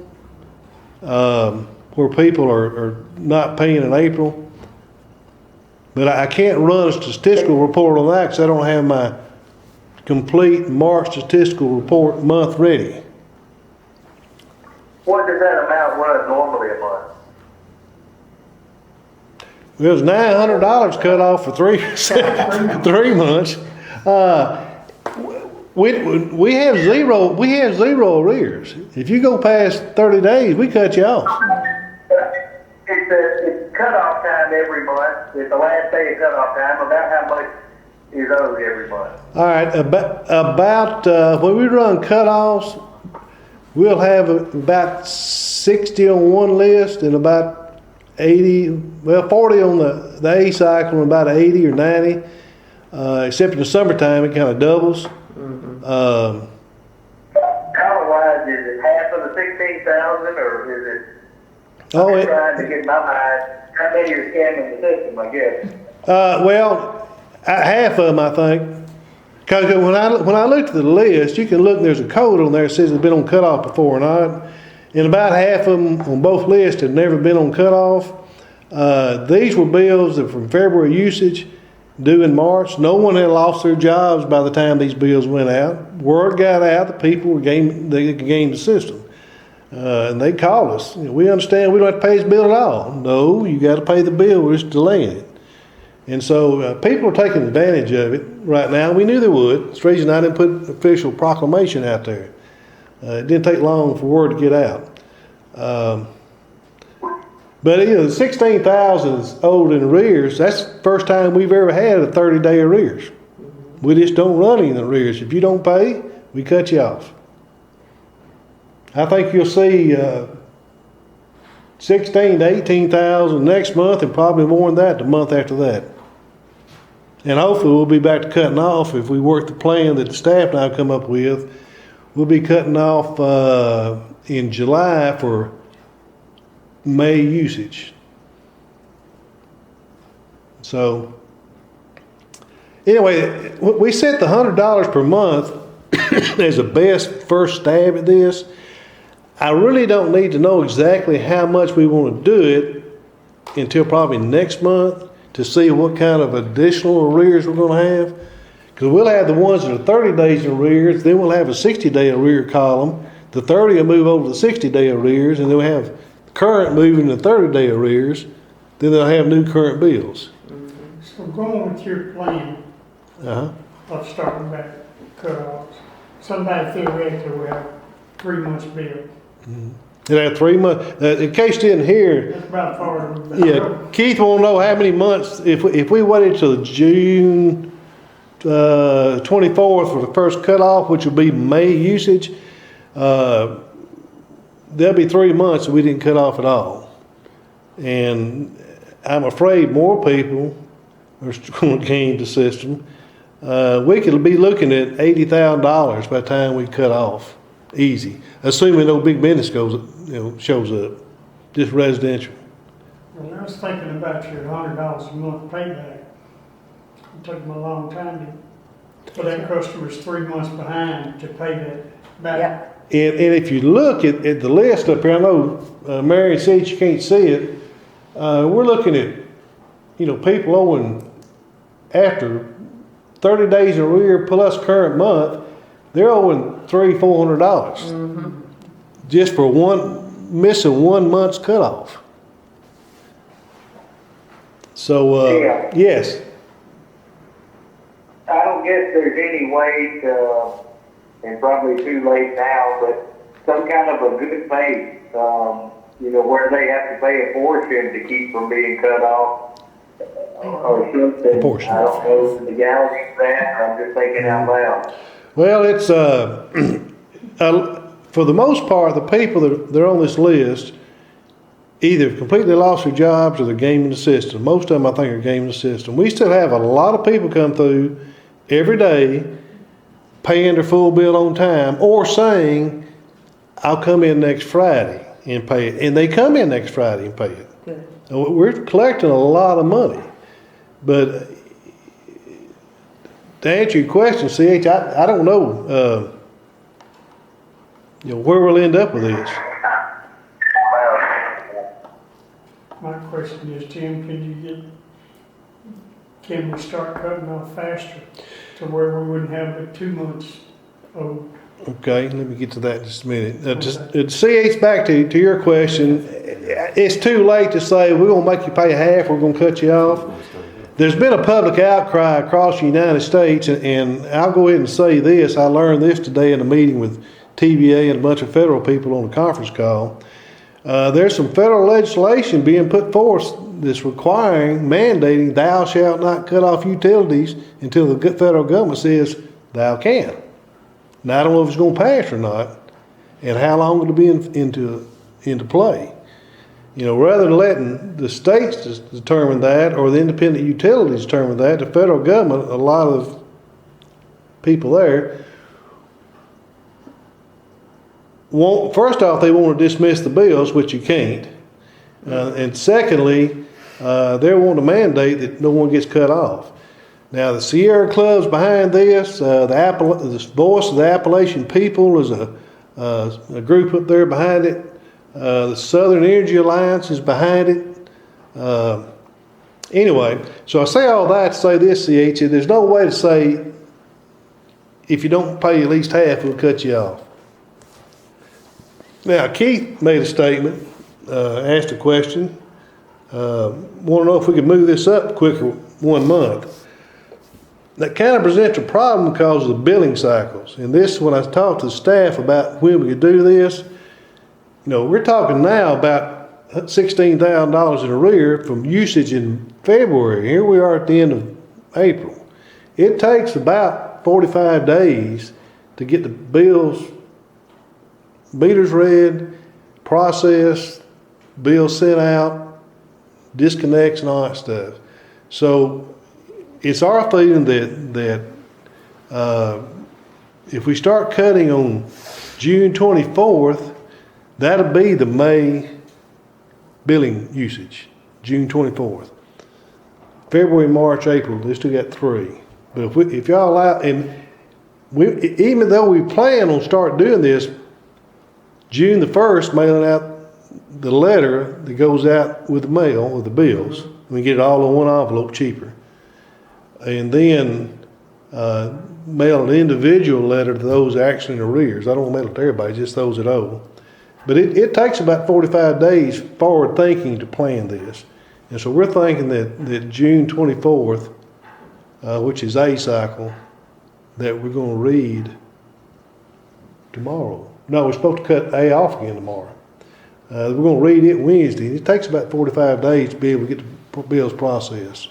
where people are not paying in April. But I can't run a statistical report on that because I don't have my complete March statistical report month ready. does that amount run normally a month? It was $900 cut off for 3 months. We have zero arrears. If you go past 30 days, we cut you off. It's cutoff time every month. It's the last day of cutoff time. About how much is owed every month? All right, about when we run cutoffs, we'll have about 60 on one list and about 80, 40 on the A cycle and about 80 or 90. Except in the summertime, it kind of doubles. Dollar-wise, is it half of the 16,000 or is it? I'm trying to get my mind, how many are scamming the system, I guess? Half of them, I think. Because when I looked at the list, you can look, there's a code on there that says it's been on cutoff before or not. And about half of them on both lists had never been on cutoff. These were bills that from February usage due in March. No one had lost their jobs by the time these bills went out. Word got out, the people were they could game the system. And they called us. We understand we don't have to pay this bill at all. No, you got to pay the bill. We're just delaying it. And so people are taking advantage of it right now. We knew they would. That's the reason I didn't put an official proclamation out there. It didn't take long for word to get out. But the 16,000 is owed in arrears. That's the first time we've ever had a 30-day arrears. We just don't run any arrears. If you don't pay, we cut you off. I think you'll see 16 to 18,000 next month, and probably more than that the month after that. And hopefully we'll be back to cutting off if we work the plan that the staff now come up with. We'll be cutting off in July for May usage. So anyway, we set the $100 per month as the best first stab at this. I really don't need to know exactly how much we want to do it until probably next month to see what kind of additional arrears we're going to have. Because we'll have the ones that are 30 days in arrears, then we'll have a 60-day arrear column. The 30 will move over to 60-day arrears, and then we'll have current moving to 30-day arrears. Then they'll have new current bills. So going with your plan of starting back cutoffs, somebody theoretically will have 3 months bill. It had 3 months. In case you didn't hear, That's about far as we've been. Keith want to know how many months. If we waited till June 24th for the first cutoff, which will be May usage, there'll be 3 months that we didn't cut off at all. And I'm afraid more people are going to game the system. We could be looking at $80,000 by the time we cut off, easy, assuming no big business shows up, just residential. Well, I was thinking about your $100 a month payback. It took them a long time for that customer's 3 months behind to pay that back. Yep. And if you look at the list up here, I know Marion said you can't see it. We're looking at, people owing after 30 days in arrear plus current month, they're owing $300-400 just for missing 1 month's cutoff. So yes. I don't guess there's any way to, and probably too late now, but some kind of a good faith, where they have to pay a portion to keep from being cut off, or something. Portion. I don't know the legality of that, or I'm just thinking out loud. Well, it's for the most part, the people that are on this list either completely lost their jobs or they're gaming the system. Most of them, I think, are gaming the system. We still have a lot of people come through every day paying their full bill on time or saying, I'll come in next Friday and pay it. And they come in next Friday and pay it. Good. We're collecting a lot of money. But to answer your question, CH, I don't know, where we'll end up with this. My question is, Tim, can we start cutting off faster to where we wouldn't have the 2 months owed? Okay, let me get to that in just a minute. CH, back to your question, it's too late to say, we're gonna make you pay half, we're gonna cut you off. There's been a public outcry across the United States, and I'll go ahead and say this, I learned this today in a meeting with TVA and a bunch of federal people on a conference call. There's some federal legislation being put forth that's mandating thou shalt not cut off utilities until the federal government says thou can. Now, I don't know if it's going to pass or not, and how long it'll be into play. You know, rather than letting the states determine that or the independent utilities determine that, the federal government, a lot of people there, first off, they want to dismiss the bills, which you can't. And secondly, they want to mandate that no one gets cut off. Now, the Sierra Club's behind this. The Voice of the Appalachian People is a group up there behind it. The Southern Energy Alliance is behind it. Anyway, so I say all that to say this, CH, there's no way to say if you don't pay at least half, we'll cut you off. Now, Keith made a statement, asked a question, want to know if we could move this up quicker 1 month. That kind of presents a problem because of the billing cycles. And this, when I talked to the staff about when we could do this, we're talking now about $16,000 in arrear from usage in February. Here we are at the end of April. It takes about 45 days to get the meters read, processed, bills sent out, disconnects and all that stuff. So it's our feeling that if we start cutting on June 24th, that'll be the May billing usage, June 24th. February, March, April, they still got 3. But if y'all allow, even though we plan on start doing this, June the 1st, mailing out the letter that goes out with the mail, with the bills, we get it all in one envelope cheaper. And then mail an individual letter to those actually in arrears. I don't mail it to everybody, just those that owe. But it takes about 45 days forward thinking to plan this. And so we're thinking that June 24th, which is A cycle, that we're going to read tomorrow. No, we're supposed to cut A off again tomorrow. We're going to read it Wednesday. It takes about 45 days to be able to get the bills processed.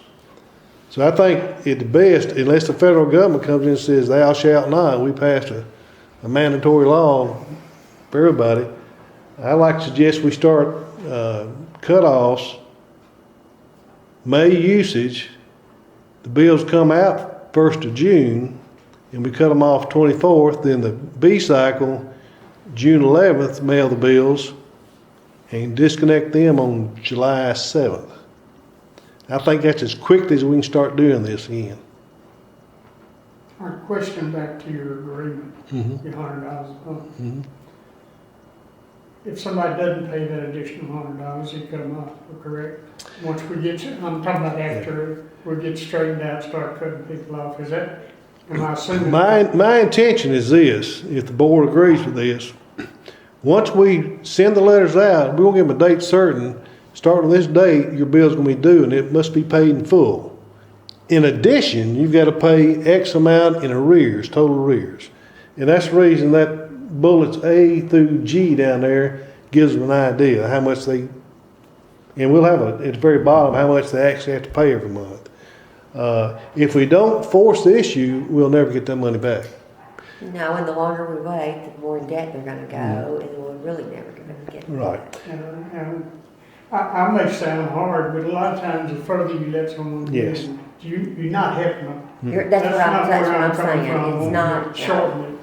So I think at the best, unless the federal government comes in and says thou shalt not, we passed a mandatory law for everybody. I like to suggest we start cutoffs, May usage, the bills come out 1st of June, and we cut them off 24th, then the B cycle, June 11th, mail the bills, and disconnect them on July 7th. I think that's as quickly as we can start doing this again. All right, question back to your agreement, the $100 a month. If somebody doesn't pay that additional $100, you cut them off, correct? Once we get, I'm talking about after we get straightened out, start cutting people off. Is that, am I assuming? My intention is this, if the board agrees with this, once we send the letters out, we're going to give them a date certain. Starting this date, your bill's going to be due and it must be paid in full. In addition, you've got to pay X amount in arrears, total arrears. And that's the reason that bullets A through G down there gives them an idea how much they, and we'll have at the very bottom how much they actually have to pay every month. If we don't force the issue, we'll never get that money back. No, and the longer we wait, the more in debt they're going to go, and we're really never going to get it. Right. And I may sound hard, but a lot of times the further you let someone Yes. in, you're not helping them. That's what I'm coming saying. from. It's not. Shorten it.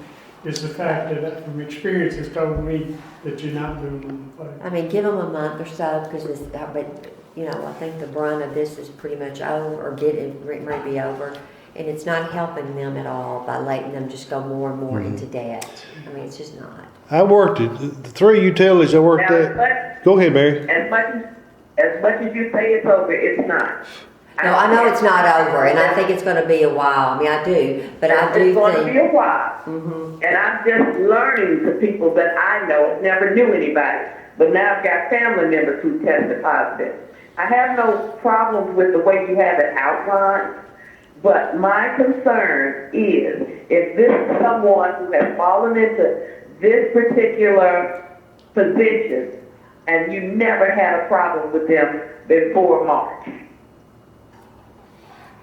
Is the fact that from experience has told me that you're not doing them. I mean, give them a month or so, because it's, but, I think the brunt of this is pretty much over, or it may be over, and it's not helping them at all by letting them just go more and more into debt. I mean, it's just not. I worked at the 3 utilities I worked at. Go ahead, Mary. As much as you say it's over, it's not. No, I know it's not over, and I think it's gonna be a while, I mean, I do, but I do It's going to be think, a while. And I'm just learning to people that I know, never knew anybody. But now I've got family members who tested positive. I have no problems with the way you have it outlined, but my concern is if this is someone who has fallen into this particular position and you never had a problem with them before March.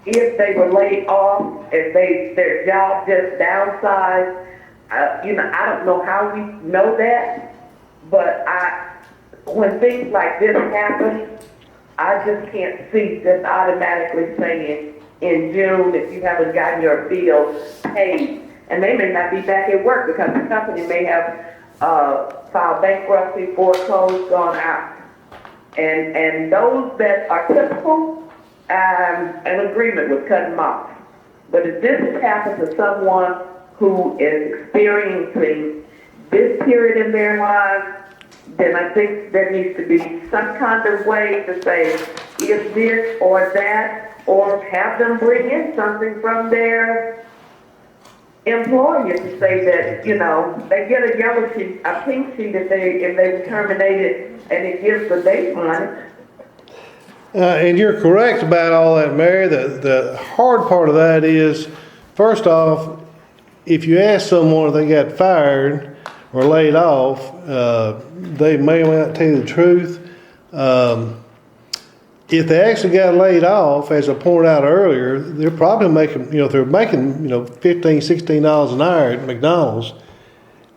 If they were laid off, if their job just downsized, I don't know how we know that, but when things like this happen, I just can't see just automatically saying in June, if you haven't gotten your bill paid, and they may not be back at work because the company may have filed bankruptcy, foreclosed, gone out. And those that are typical, an agreement with cutting them off. But if this has happened to someone who is experiencing this period in their lives, then I think there needs to be some kind of way to say, if this or that, or have them bring in something from their employer to say that, they get a yellow sheet, a pink sheet if they were terminated, and it gives the date on it. And you're correct about all that, Mary. The hard part of that is, first off, if you ask someone if they got fired or laid off, they may or may not tell you the truth. If they actually got laid off, as I pointed out earlier, they're probably making, if they're making, $15, $16 an hour at McDonald's,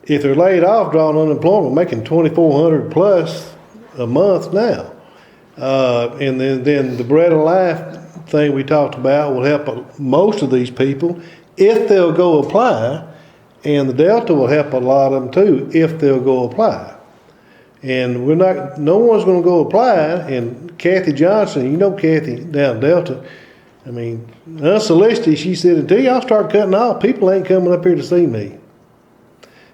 if they're laid off, drawing unemployment, making $2,400 plus a month now. And then the bread of life thing we talked about will help most of these people if they'll go apply, and the Delta will help a lot of them too if they'll go apply. And no one's going to go apply. And Kathy Johnson, Kathy down Delta, unsolicited, she said, until y'all start cutting off, people ain't coming up here to see me.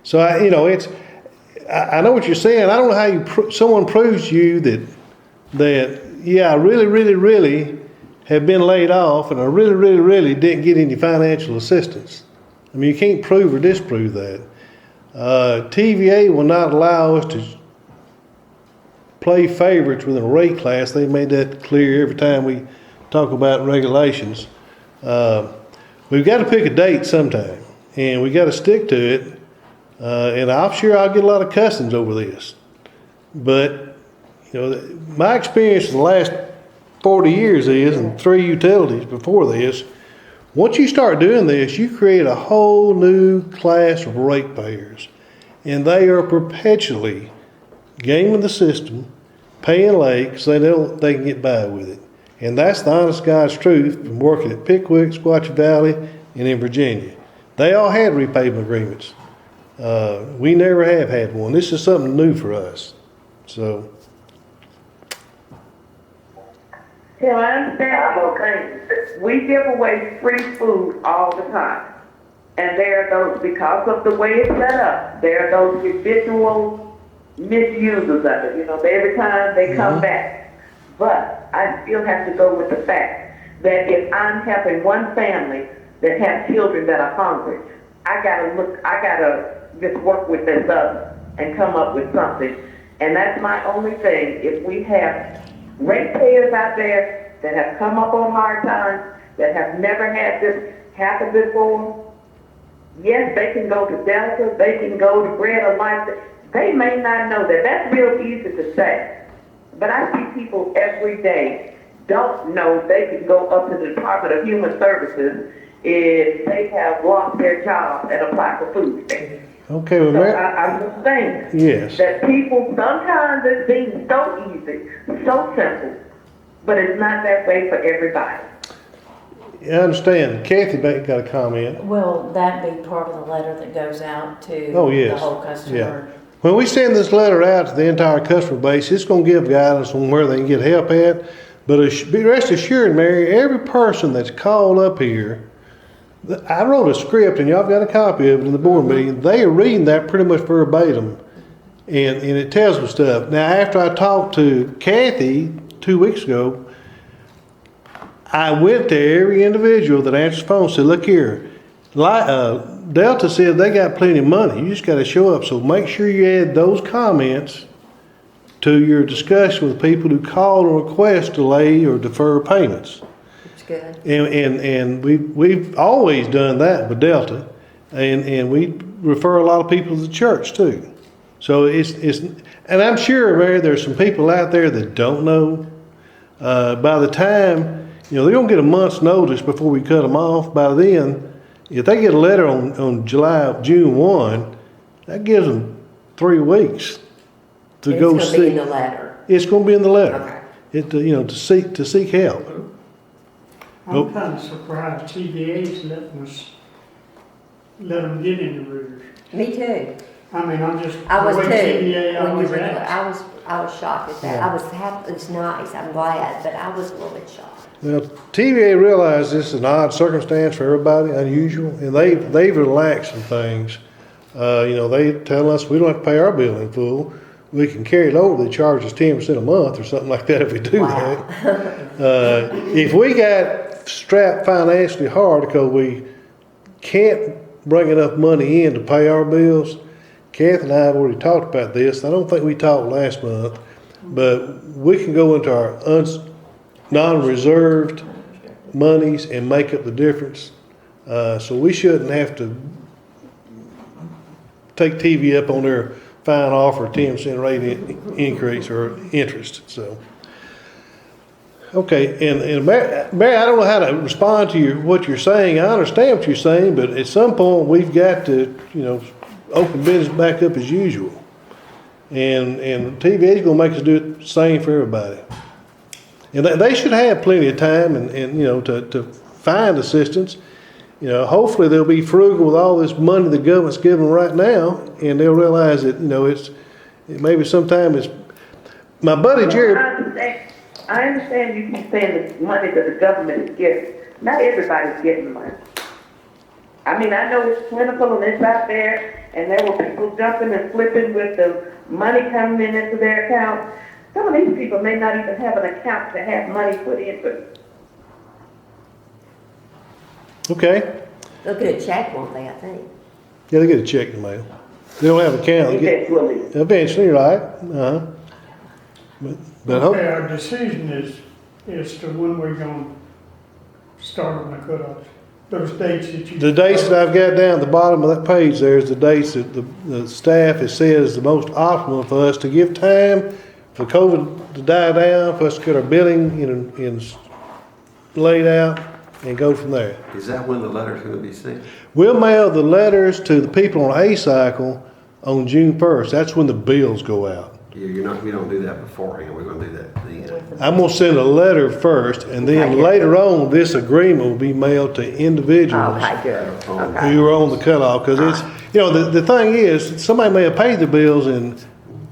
So I know what you're saying. I don't know how someone proves to you that I really, really, really have been laid off, and I really, really, really didn't get any financial assistance. You can't prove or disprove that. TVA will not allow us to play favorites within a rate class. They made that clear every time we talk about regulations. We've got to pick a date sometime, and we got to stick to it. And I'm sure I'll get a lot of cussings over this. But, my experience in the last 40 years is, and 3 utilities before this, once you start doing this, you create a whole new class of ratepayers. And they are perpetually gaming the system, paying late because they know they can get by with it. And that's the honest God's truth from working at Pickwick, Squatchy Valley, and in Virginia. They all had repayment agreements. We never have had one. This is something new for us. So. Yeah, I understand those things. We give away free food all the time. And there are those, because of the way it's set up, there are those habitual misusers of it. Every time they come back. But I still have to go with the fact that if I'm helping one family that has children that are hungry, I gotta just work with this other and come up with something. And that's my only thing. If we have ratepayers out there that have come up on hard times, that have never had this happen before, yes, they can go to Delta, they can go to Bread of Life. They may not know that. That's real easy to say. But I see people every day don't know they can go up to the Department of Human Services if they have lost their job and apply for food stamps. Okay, well, So I'm just saying that people, sometimes it seems so easy, so simple, but it's not that way for everybody. I understand. Kathy got a comment. Will that be part of the letter that goes out to yes. the whole customer? When we send this letter out to the entire customer base, it's going to give guidance on where they can get help at. But rest assured, Mary, every person that's called up here, I wrote a script, and y'all got a copy of it in the board meeting. They are reading that pretty much verbatim, and it tells them stuff. Now, after I talked to Kathy 2 weeks ago, I went to every individual that answered the phone and said, look here, Delta said they got plenty of money. You just got to show up. So make sure you add those comments to your discussion with people who call and request delay or defer payments. It's good. And we've always done that with Delta, and we refer a lot of people to the church too. So and I'm sure, Mary, there's some people out there that don't know. By the time, they're gonna get a month's notice before we cut them off. By then, if they get a letter on June 1, that gives them 3 weeks to go see. It's gonna be in the letter. It's gonna be in the letter. Okay. To seek help. I'm kind of surprised TVA's let them get in the roofs. Me too. I mean, I'm just, I was the too. way TVA When you always were, acts. I was shocked at that. Yeah. I was happy. It's nice. I'm glad, but I was a little bit shocked. Well, TVA realized this is an odd circumstance for everybody, unusual, and they've relaxed some things. They tell us we don't have to pay our bill in full. We can carry it over. They charge us 10% a month or something like that if we do Wow. that. If we got strapped financially hard because we can't bring enough money in to pay our bills, Kath and I have already talked about this. I don't think we talked last month, but we can go into our non-reserved monies and make up the difference. So we shouldn't have to take TV up on their fine offer, 10% rate increase or interest. So, okay, and Mary, I don't know how to respond to what you're saying. I understand what you're saying, but at some point we've got to, open business back up as usual. And TVA is going to make us do it the same for everybody. And they should have plenty of time and to find assistance. Hopefully they'll be frugal with all this money the government's giving right now, and they'll realize that, maybe sometime it's, my buddy Jerry. I understand you keep saying the money that the government is giving. Not everybody's getting money. I mean, I know it's plentiful and it's out there, and there were people jumping and flipping with the money coming into their account. Some of these people may not even have an account to have money put into it. Okay. They'll get a check, won't they, I think? Yeah, they get a check in the mail. They don't have an account. Eventually, right? Uh-huh. But Okay, our decision is to when we're going to start on the cutoffs. Those dates that you. The dates that I've got down at the bottom of that page there is the dates that the staff has said is the most optimal for us to give time for COVID to die down, for us to get our billing in laid out and go from there. Is that when the letter's gonna be sent? We'll mail the letters to the people on A-Cycle on June 1st. That's when the bills go out. Yeah, we don't do that beforehand, we're gonna do that then. I'm gonna send a letter first, and then later on, this agreement will be mailed to individuals Okay, good. Okay. who are on the cutoff. Because it's, the thing is, somebody may have paid the bills in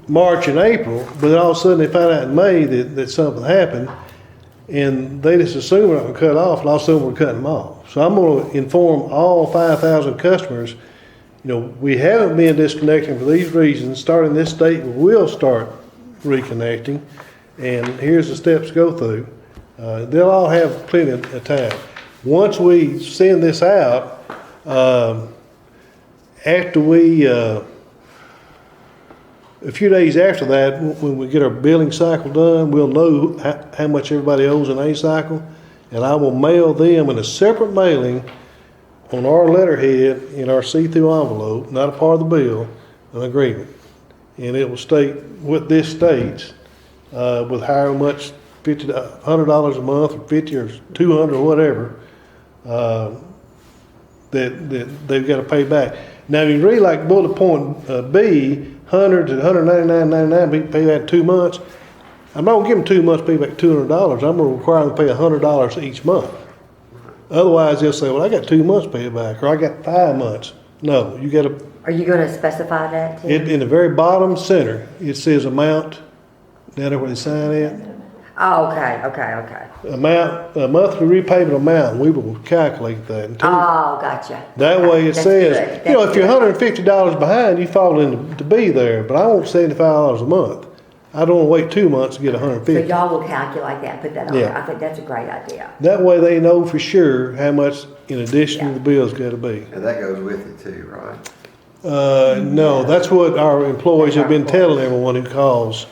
March and April, but then all of a sudden they find out in May that something happened, and they just assume we're not gonna cut off, and all of a sudden we're cutting them off. So I'm gonna inform all 5,000 customers, we haven't been disconnecting for these reasons. Starting this date, we'll start reconnecting, and here's the steps to go through. They'll all have plenty of time. Once we send this out, after we, a few days after that, when we get our billing cycle done, we'll know how much everybody owes in A-Cycle, and I will mail them in a separate mailing on our letterhead in our see-through envelope, not a part of the bill, an agreement. And it will state what this states, with however much, $50, $100 a month, or $50 or $200 or whatever, that they've got to pay back. Now, if you read like bullet point B, $100 to $199.99, pay back 2 months. I'm not going to give them 2 months, pay back $200. I'm going to require them to pay $100 each month. Otherwise, they'll say, well, I got 2 months to pay it back, or I got 5 months. No, you got to. Are you gonna specify that too? In the very bottom center, it says amount, down there where they sign it. Oh, okay. Amount, monthly repayment amount, we will calculate that. Oh, gotcha. That way it That's says, good. if you're $150 behind, you fall into B there, but I want $75 a month. I don't wanna wait 2 months to get So 150. y'all will calculate that, put that on Yeah. there. I think that's a great idea. That way they know for sure how much in addition to the bill's gotta be. And that goes with it too, right? No, that's what our employees have been telling everyone who calls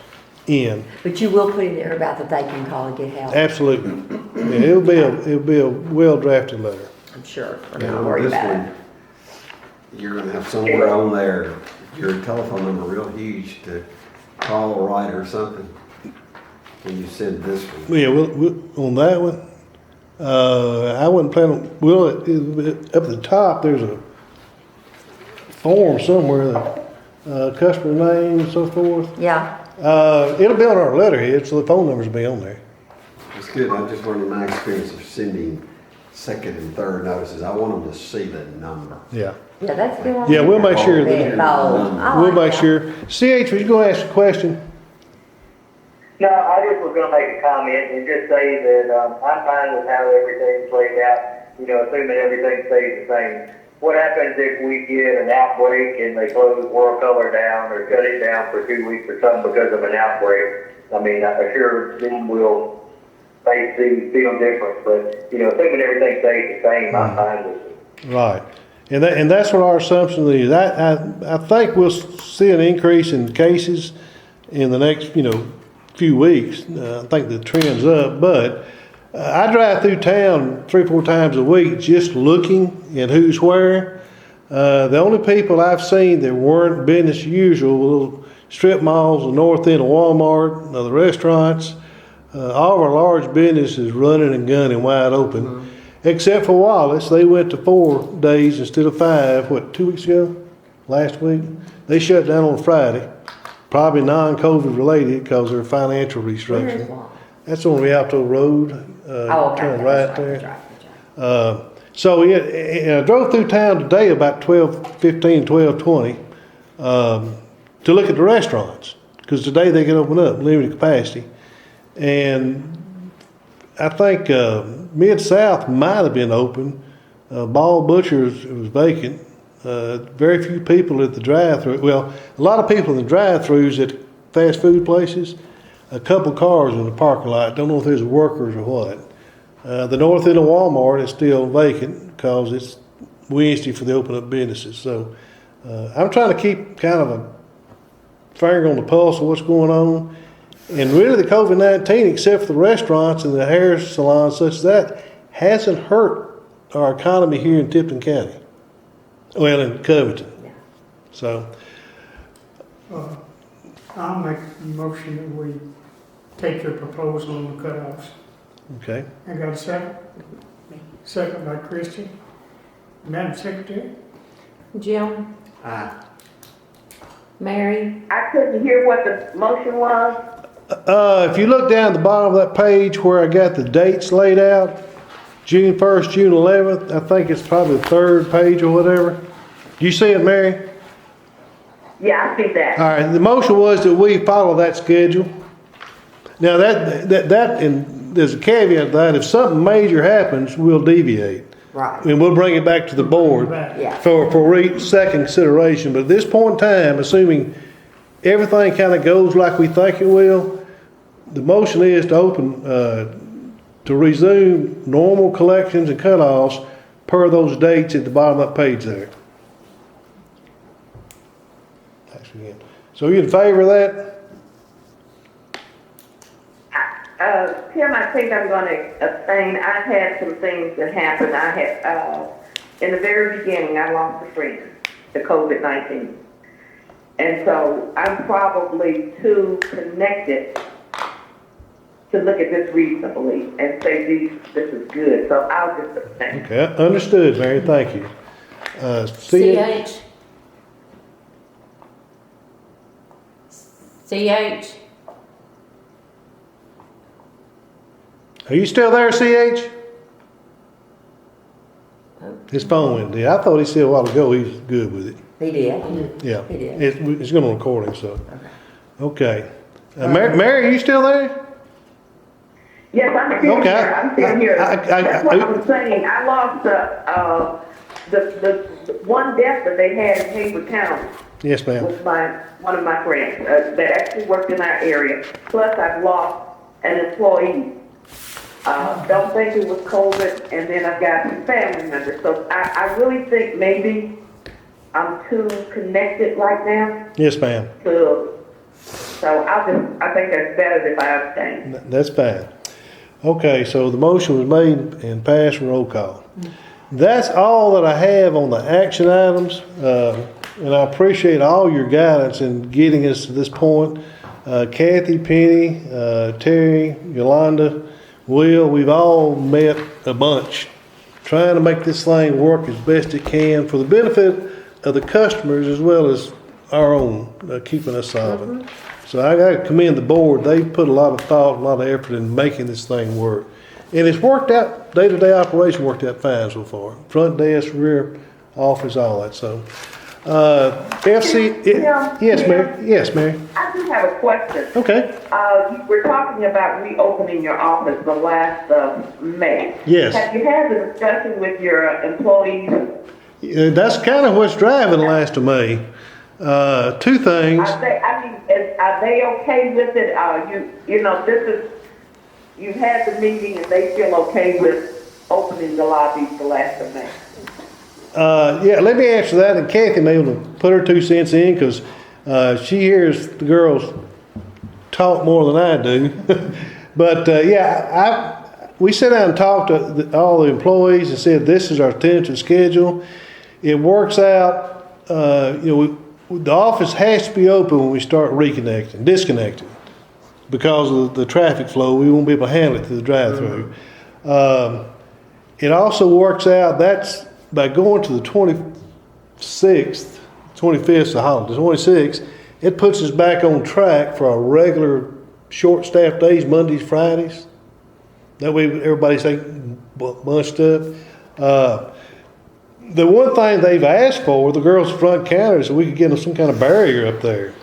in. But you will put in there about that they can call and get help, Absolutely. Yeah, it'll be a well-drafted letter. I'm sure. I'm And not on worried this about one, it. you're gonna have somewhere on there, your telephone number real huge to call or write or something when you send this one. Yeah, we'll on that one, I wouldn't plan on, up at the top, there's a form somewhere, customer name and so forth. Yeah, It'll be on our letterhead, so the phone numbers will be on there. It's good, I just learned in my experience of sending second and third notices, I want them to see the number. Yeah. yeah, that's good. Yeah, we'll make sure Big, that, bold. I we'll like make that. sure. CH, was you gonna ask a question? No, I just was gonna make a comment and just say that, I'm fine with how everything's laid out, assuming everything stays the same. What happens if we get an outbreak and they close World Color down or shut it down for 2 weeks or something because of an outbreak? I mean, I'm sure then we'll face things feel different, but, assuming everything stays the same, I'm fine with it. Right. And that's what our assumption is. I think we'll see an increase in cases in the next, few weeks. I think the trend's up, but I drive through town 3 or 4 times a week just looking at who's where. The only people I've seen that weren't business as usual were little strip malls, the north end of Walmart, the restaurants. All of our large businesses running and gunning wide open, except for Wallace. They went to 4 days instead of 5. 2 weeks ago? Last week? They shut down on Friday. Probably non-COVID related because of their financial Where is restructuring. Wallace? That's on Rialto Road. Oh, okay. Turn That's right right, there. that's right. So I drove through town today about 12:15, 12:20 to look at the restaurants because today they can open up limited capacity, and I think Mid-South might have been open. Ball Butcher's was vacant. Very few people at the drive-through. Well, a lot of people in the drive-throughs at fast food places. A couple cars in the parking lot. Don't know if there's workers or what. The north end of Walmart is still vacant because it's Wednesday for the open up businesses. So I'm trying to keep kind of a finger on the pulse of what's going on. And really the COVID-19, except for the restaurants and the hair salons such as that, hasn't hurt our economy here in Tipton County. Well, in Covington. Yeah. So, I'll make a motion that we take your proposal on the cutoffs. okay. I got a second? Second by Christian. Madam Secretary? Jim, Aye. Mary, I couldn't hear what the motion was. If you look down at the bottom of that page where I got the dates laid out, June 1st, June 11th, I think it's probably the 3rd page or whatever. Do you see it, Mary? Yeah, I see that. All right, the motion was that we follow that schedule. Now that and there's a caveat to that, if something major happens, we'll deviate. Right, And we'll bring it back to the board yeah. for second consideration. But at this point in time, assuming everything kind of goes like we think it will, the motion is to open, to resume normal collections and cutoffs per those dates at the bottom of that page there. So you in favor of that? Tim, I think I'm going to abstain. I had some things that happened. I had, in the very beginning, I lost a friend to COVID-19. And so I'm probably too connected to look at this reasonably and say this is good. So I'll just abstain. Okay, understood, Mary, thank you. CH. CH. Are you still there, CH? His phone went dead. I thought he said a while ago he was good with it. He did. Yeah. He did. It's going to recording, so. Okay. Mary, are you still there? Yes, I'm still Okay. here. I'm still here. That's what I- I'm saying. I lost the one death that they had in Hayward County. Yes, ma'am. with one of my friends that actually worked in our area. Plus, I've lost an employee. Don't think it was COVID, and then I've got some family members. So I really think maybe I'm too connected right now Yes, ma'am. so I think that's better if I abstain. That's fine. Okay, so the motion was made and passed, roll call. That's all that I have on the action items, and I appreciate all your guidance in getting us to this point. Kathy, Penny, Terry, Yolanda, Will, we've all met a bunch trying to make this thing work as best it can for the benefit of the customers as well as our own, keeping us solvent. So I got to commend the board. They put a lot of thought, a lot of effort in making this thing work. And it's worked out, day-to-day operation worked out fine so far. Front desk, rear office, all that. So, yes, Mary. Yes, Mary. I do have a question. Okay. You were talking about reopening your office the last of May. Yes. Have you had a discussion with your employees? That's kind of what's driving the last of May. Two things. Are they okay with it? You had the meeting and they feel okay with opening the lobbies the last of May? Yeah, let me answer that, and Kathy may be able to put her 2 cents in because she hears the girls talk more than I do. But we sat down and talked to all the employees and said this is our tentative schedule. It works out. The office has to be open when we start disconnecting because of the traffic flow. We won't be able to handle it through the drive-through. It also works out, that's by going to the 26th, 25th, the holiday, 26th, it puts us back on track for our regular short-staffed days, Mondays, Fridays. That way everybody's bunched up. The one thing they've asked for, the girls front counter, is so we could get them some kind of barrier up there.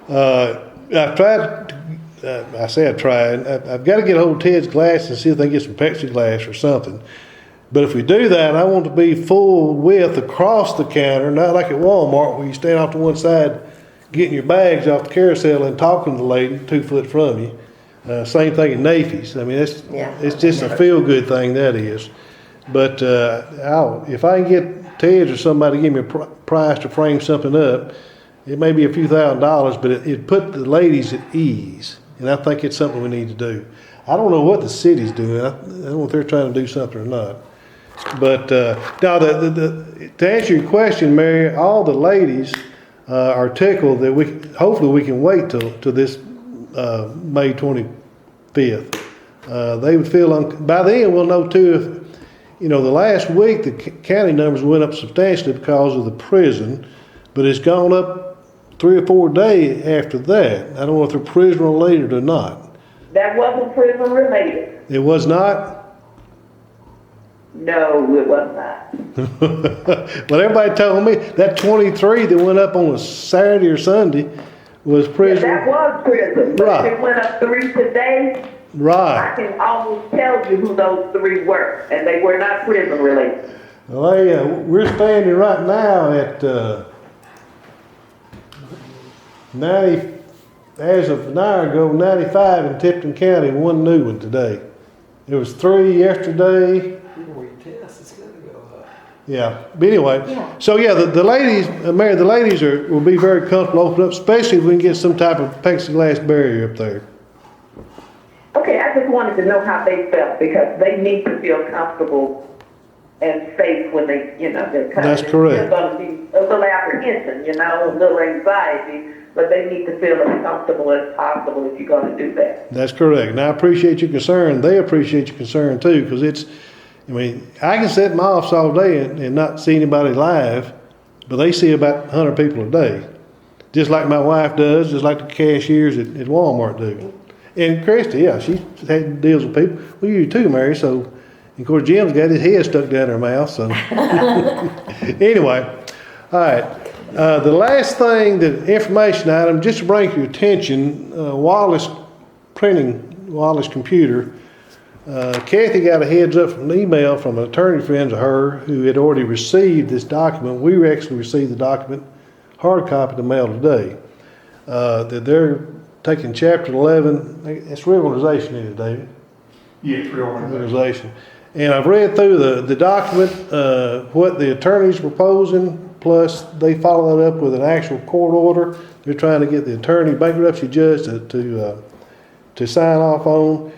I've tried, I've got to get a hold of Ted's Glass and see if they can get some plexiglass or something. But if we do that, I want to be full width across the counter, not like at Walmart where you stand off to one side getting your bags off the carousel and talking to the lady 2 foot from you. Same thing at Nafy's. I mean, it's just a feel-good thing, that is. But if I can get Ted's or somebody to give me a price to frame something up, it may be a few $1,000s, but it put the ladies at ease. And I think it's something we need to do. I don't know what the city's doing. I don't know if they're trying to do something or not. But now, to answer your question, Mary, all the ladies are tickled that hopefully we can wait till this May 25th. They would feel by then we'll know too if the last week the county numbers went up substantially because of the prison, but it's gone up 3 or 4 days after that. I don't know if they're prison related or not. That wasn't prison related. It was not. No, it was not. Well, everybody told me that 23 that went up on a Saturday or Sunday was prison. Yeah, that was prison. But Right. it went up 3 today. Right. I can almost tell you who those 3 were, and they were not prison related. Well, we're standing right now at 90, as of an hour ago, 95 in Tipton County, 1 new one today. There was 3 yesterday. Yeah, but anyway, so the ladies, Mary, the ladies will be very comfortable opening up, especially if we can get some type of plexiglass barrier up there. Okay, I just wanted to know how they felt because they need to feel comfortable and safe when they're coming. That's correct. There's going to be a little apprehension, a little anxiety, but they need to feel as comfortable as possible if you're going to do that. That's correct. And I appreciate your concern. They appreciate your concern too, because I can sit in my office all day and not see anybody live, but they see about 100 people a day. Just like my wife does, just like the cashiers at Walmart do. And Christy, she's had deals with people. Well, you too, Mary. So, of course, Jim's got his head stuck down her mouth. So, anyway, all right. The last thing, the information item, just to bring to your attention, Wallace Computer. Kathy got a heads up from an email from an attorney friend of her who had already received this document. We actually received the document hard copy to mail today, that they're taking chapter 11, it's reorganization in it, David. Yes, reorganization. Organization. And I've read through the document, what the attorney's proposing, plus they follow that up with an actual court order. They're trying to get the attorney, bankruptcy judge to sign off on.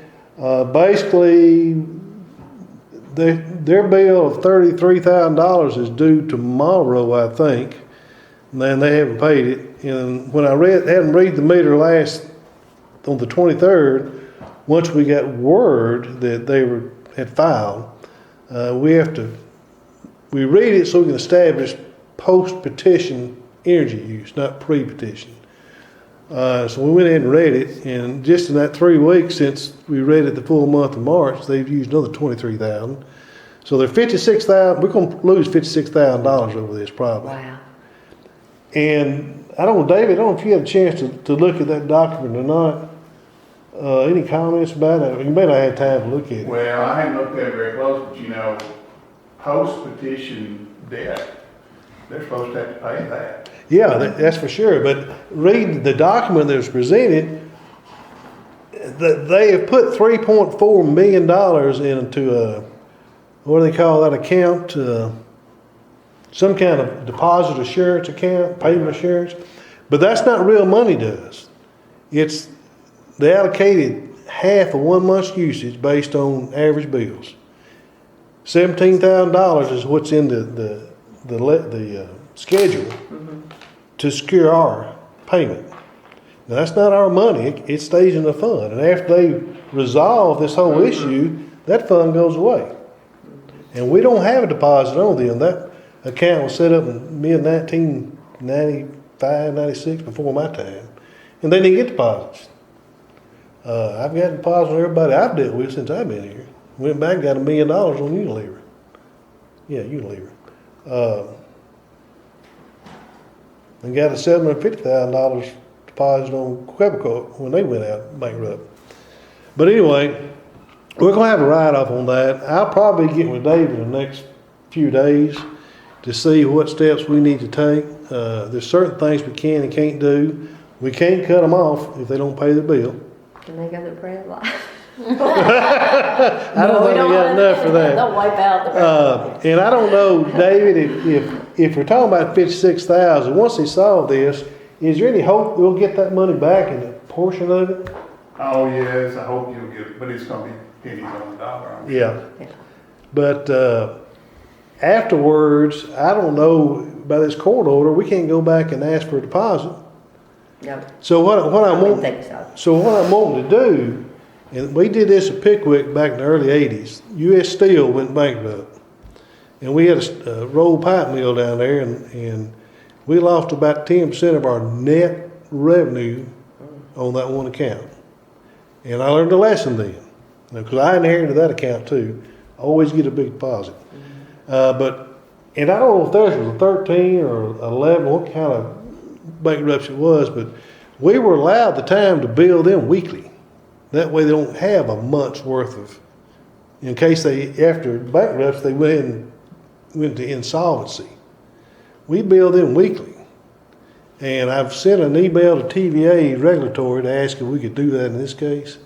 Basically, their bill of $33,000 is due tomorrow, I think. And then they haven't paid it. And when I had them read the meter last, on the 23rd, once we got word that they had filed, we read it so we can establish post-petition energy use, not pre-petition. So we went ahead and read it, and just in that 3 weeks since we read it the full month of March, they've used another $23,000. So they're $56,000. We're going to lose $56,000 over this probably. Wow. And I don't know, David, I don't know if you had a chance to look at that document or not. Any comments about it? You may not have time to look at it. Well, I haven't looked at it very close, but you know, post-petition debt, they're supposed to have to pay that. Yeah, that's for sure. But reading the document that was presented, they have put $3.4 million into what do they call that account? Some kind of deposit assurance account, payment assurance. But that's not real money to us. They allocated half of 1 month's usage based on average bills. $17,000 is what's in the schedule to secure our payment. Now that's not our money; it stays in the fund. And after they resolve this whole issue, that fund goes away. And we don't have a deposit on them. That account was set up in mid-1995, 96, before my time, and they didn't get deposits. I've got deposits on everybody I've dealt with since I've been here. Went back and got $1 million on Unilever. Yeah, Unilever. And got a $750,000 deposit on Quebecoat when they went out bankrupt. But anyway, we're going to have a write-off on that. I'll probably get with David in the next few days to see what steps we need to take. There's certain things we can and can't do. We can't cut them off if they don't pay their bill. Can they go to prayer line? I don't think they got enough for that. They'll wipe out the. And I don't know, David, if we're talking about $56,000, once they solve this, is there any hope we'll get that money back in a portion of it? Oh, yes, I hope you'll get it, but it's gonna be pennies on the dollar. I'm sure. Yeah. But afterwards, I don't know, by this court order, we can't go back and ask for a deposit. No. So what I'm I don't wanting, think so. so what I'm wanting to do, and we did this at Pickwick back in the early 80s. U.S. Steel went bankrupt. And we had a rolled pipe mill down there, and we lost about 10% of our net revenue on that one account. And I learned a lesson then, because I inherited that account too. I always get a big deposit. And I don't know if theirs was a 13 or 11, what kind of bankruptcy it was, but we were allowed the time to bill them weekly. That way they don't have a month's worth of, in case they, after bankruptcy, they went to insolvency. We bill them weekly. And I've sent an email to TVA regulatory to ask if we could do that in this case.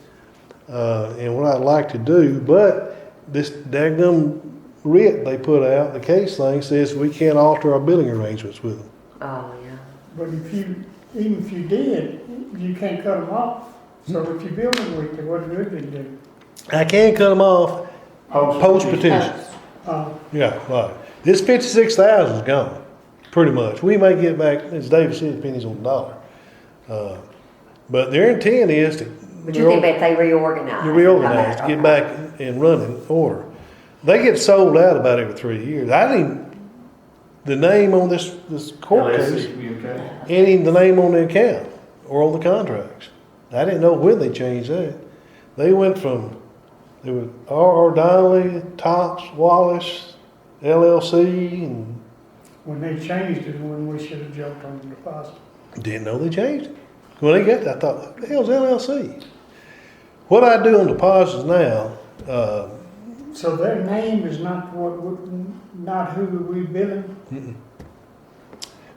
And what I'd like to do, but this daggum writ they put out, the case thing says we can't alter our billing arrangements with them. Oh, yeah. But even if you did, you can't cut them off. So if you build them weekly, what good did it do? I can cut them off post-petition. Uh, Yeah, right. This 56,000 is gone, pretty much. We may get back, as David said, pennies on the dollar. But their intent is to But you think that they reorganize? reorganize, Okay. get back in running order. They get sold out about every 3 years. I didn't, the name on this court case, LSC communication. ain't even the name on the account or on the contracts. I didn't know when they changed that. They went from, there was R.R. Donnelly, Tops, Wallace, LLC, and when they changed it, when we should have jumped on the deposit. didn't know they changed it. When they got that, I thought, what the hell's LLC? What I do on deposits now, So their name is not not who we billing?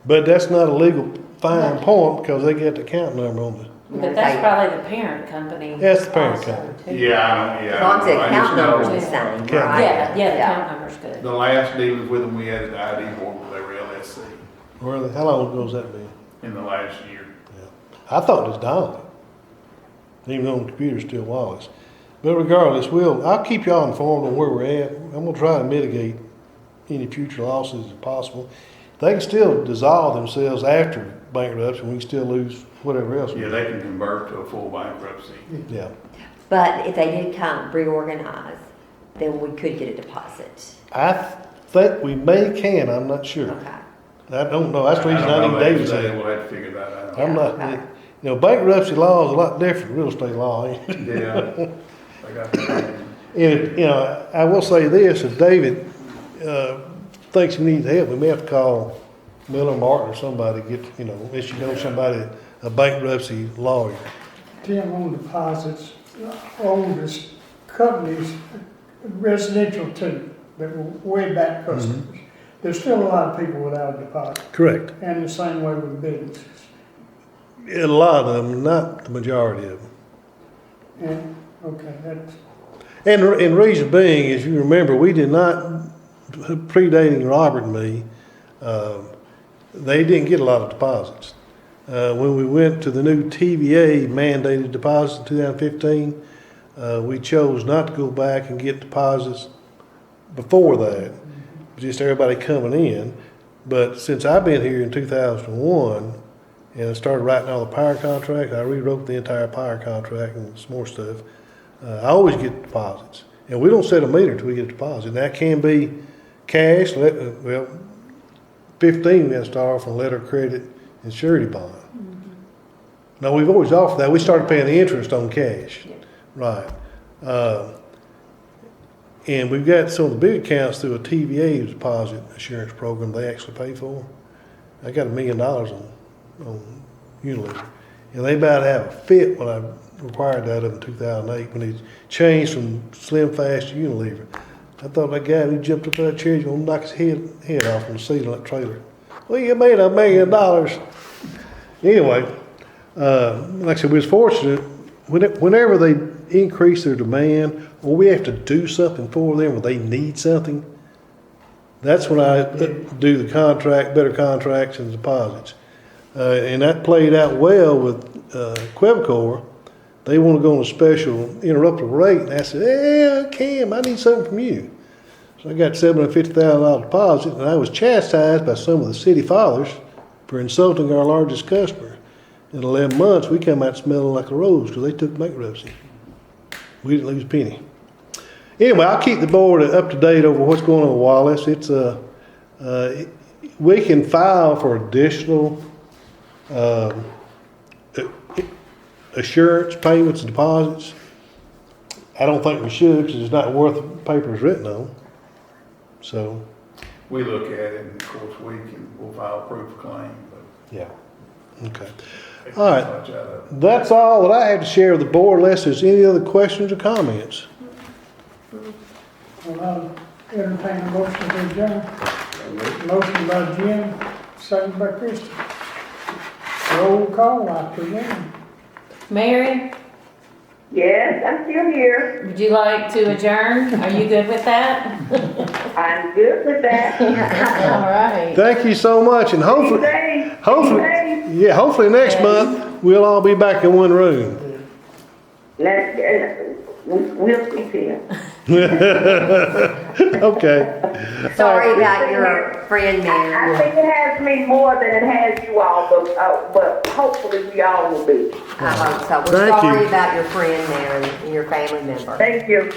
But that's not a legal fine point because they got the account number on it. But that's probably the parent company. That's the parent also, company. too. Yeah, I don't, yeah. As long as the I just account number's know the same, Yeah. right? Yeah, the account number's good. The last dealings with them, we had at the ID board, they were LSC Really? How long ago was that been? in the last year. I thought it was Donnelly. Even though the computer's still Wallace. But regardless, I'll keep y'all informed on where we're at. I'm gonna try to mitigate any future losses if possible. They can still dissolve themselves after bankruptcy, and we can still lose whatever else. Yeah, they can convert to a full bankruptcy. Yeah. But if they did come reorganize, then we could get a deposit. I think we can, I'm not sure. Okay. I don't know, that's the reason I don't need know David's that today. help. We'll have to figure that out. I'm not, Okay. you know, bankruptcy law is a lot different than real estate law, ain't it? Yeah, I got that. And, you know, I will say this, if David, thinks he needs help, we may have to call Miller Martin or somebody to get, you know, unless you know somebody, a bankruptcy lawyer. Tim, on deposits, oldest companies, residential too, that were way back customers. There's still a lot of people without a deposit, Correct. and the same way with businesses. A lot of them, not the majority of them. And, okay, that's, And reason being, as you remember, we did not, predating Robert and me, they didn't get a lot of deposits. When we went to the new TVA mandated deposits in 2015, we chose not to go back and get deposits before that, just everybody coming in. But since I've been here in 2001 and I started writing all the power contracts, I rewrote the entire power contract and some more stuff. I always get deposits, and we don't set a meter till we get a deposit. And that can be cash. 15 we had to start off on letter of credit and surety bond. Now we've always offered that. We started paying the interest on cash, right? And we've got some of the big accounts through a TVA deposit assurance program they actually pay for. I got $1 million on Unilever, and they about to have a fit when I required that of them in 2008 when they changed from Slim Fast to Unilever. I thought that guy who jumped up in that chair was going to knock his head off on the seat of that trailer. Well, you made $1 million. Anyway, like I said, we was fortunate. Whenever they increase their demand or we have to do something for them or they need something, that's when I do the better contracts and deposits. And that played out well with Quebecor. They want to go on a special interruptible rate, and I said, "Yeah, Cam, I need something from you." So I got $750,000 deposit, and I was chastised by some of the city fathers for insulting our largest customer. In 11 months, we come out smelling like a rose because they took bankruptcy. We didn't lose a penny. Anyway, I'll keep the board up to date over what's going on with Wallace. It's we can file for additional assurance payments and deposits. I don't think we should because it's not worth the paper it's written on. So, We look at it, and of course, we'll file proof of claim, but. yeah. Okay. All right. Much out of it. That's all that I have to share with the board unless there's any other questions or comments. well, I'll entertain a motion to adjourn. Motion by Jim, second by Christie. Roll call, I presume. Mary, Yes, I'm still here. would you like to adjourn? Are you good with that? I'm good with that. All right. Thank you so much, and hopefully, hopefully next month we'll all be back in one room. We'll see Tim. Okay. Sorry about your friend I Mary. think it has me more than it has you all, but hopefully we all will be. I hope so. We're Thank sorry you. about your friend Mary and your family member. Thank you.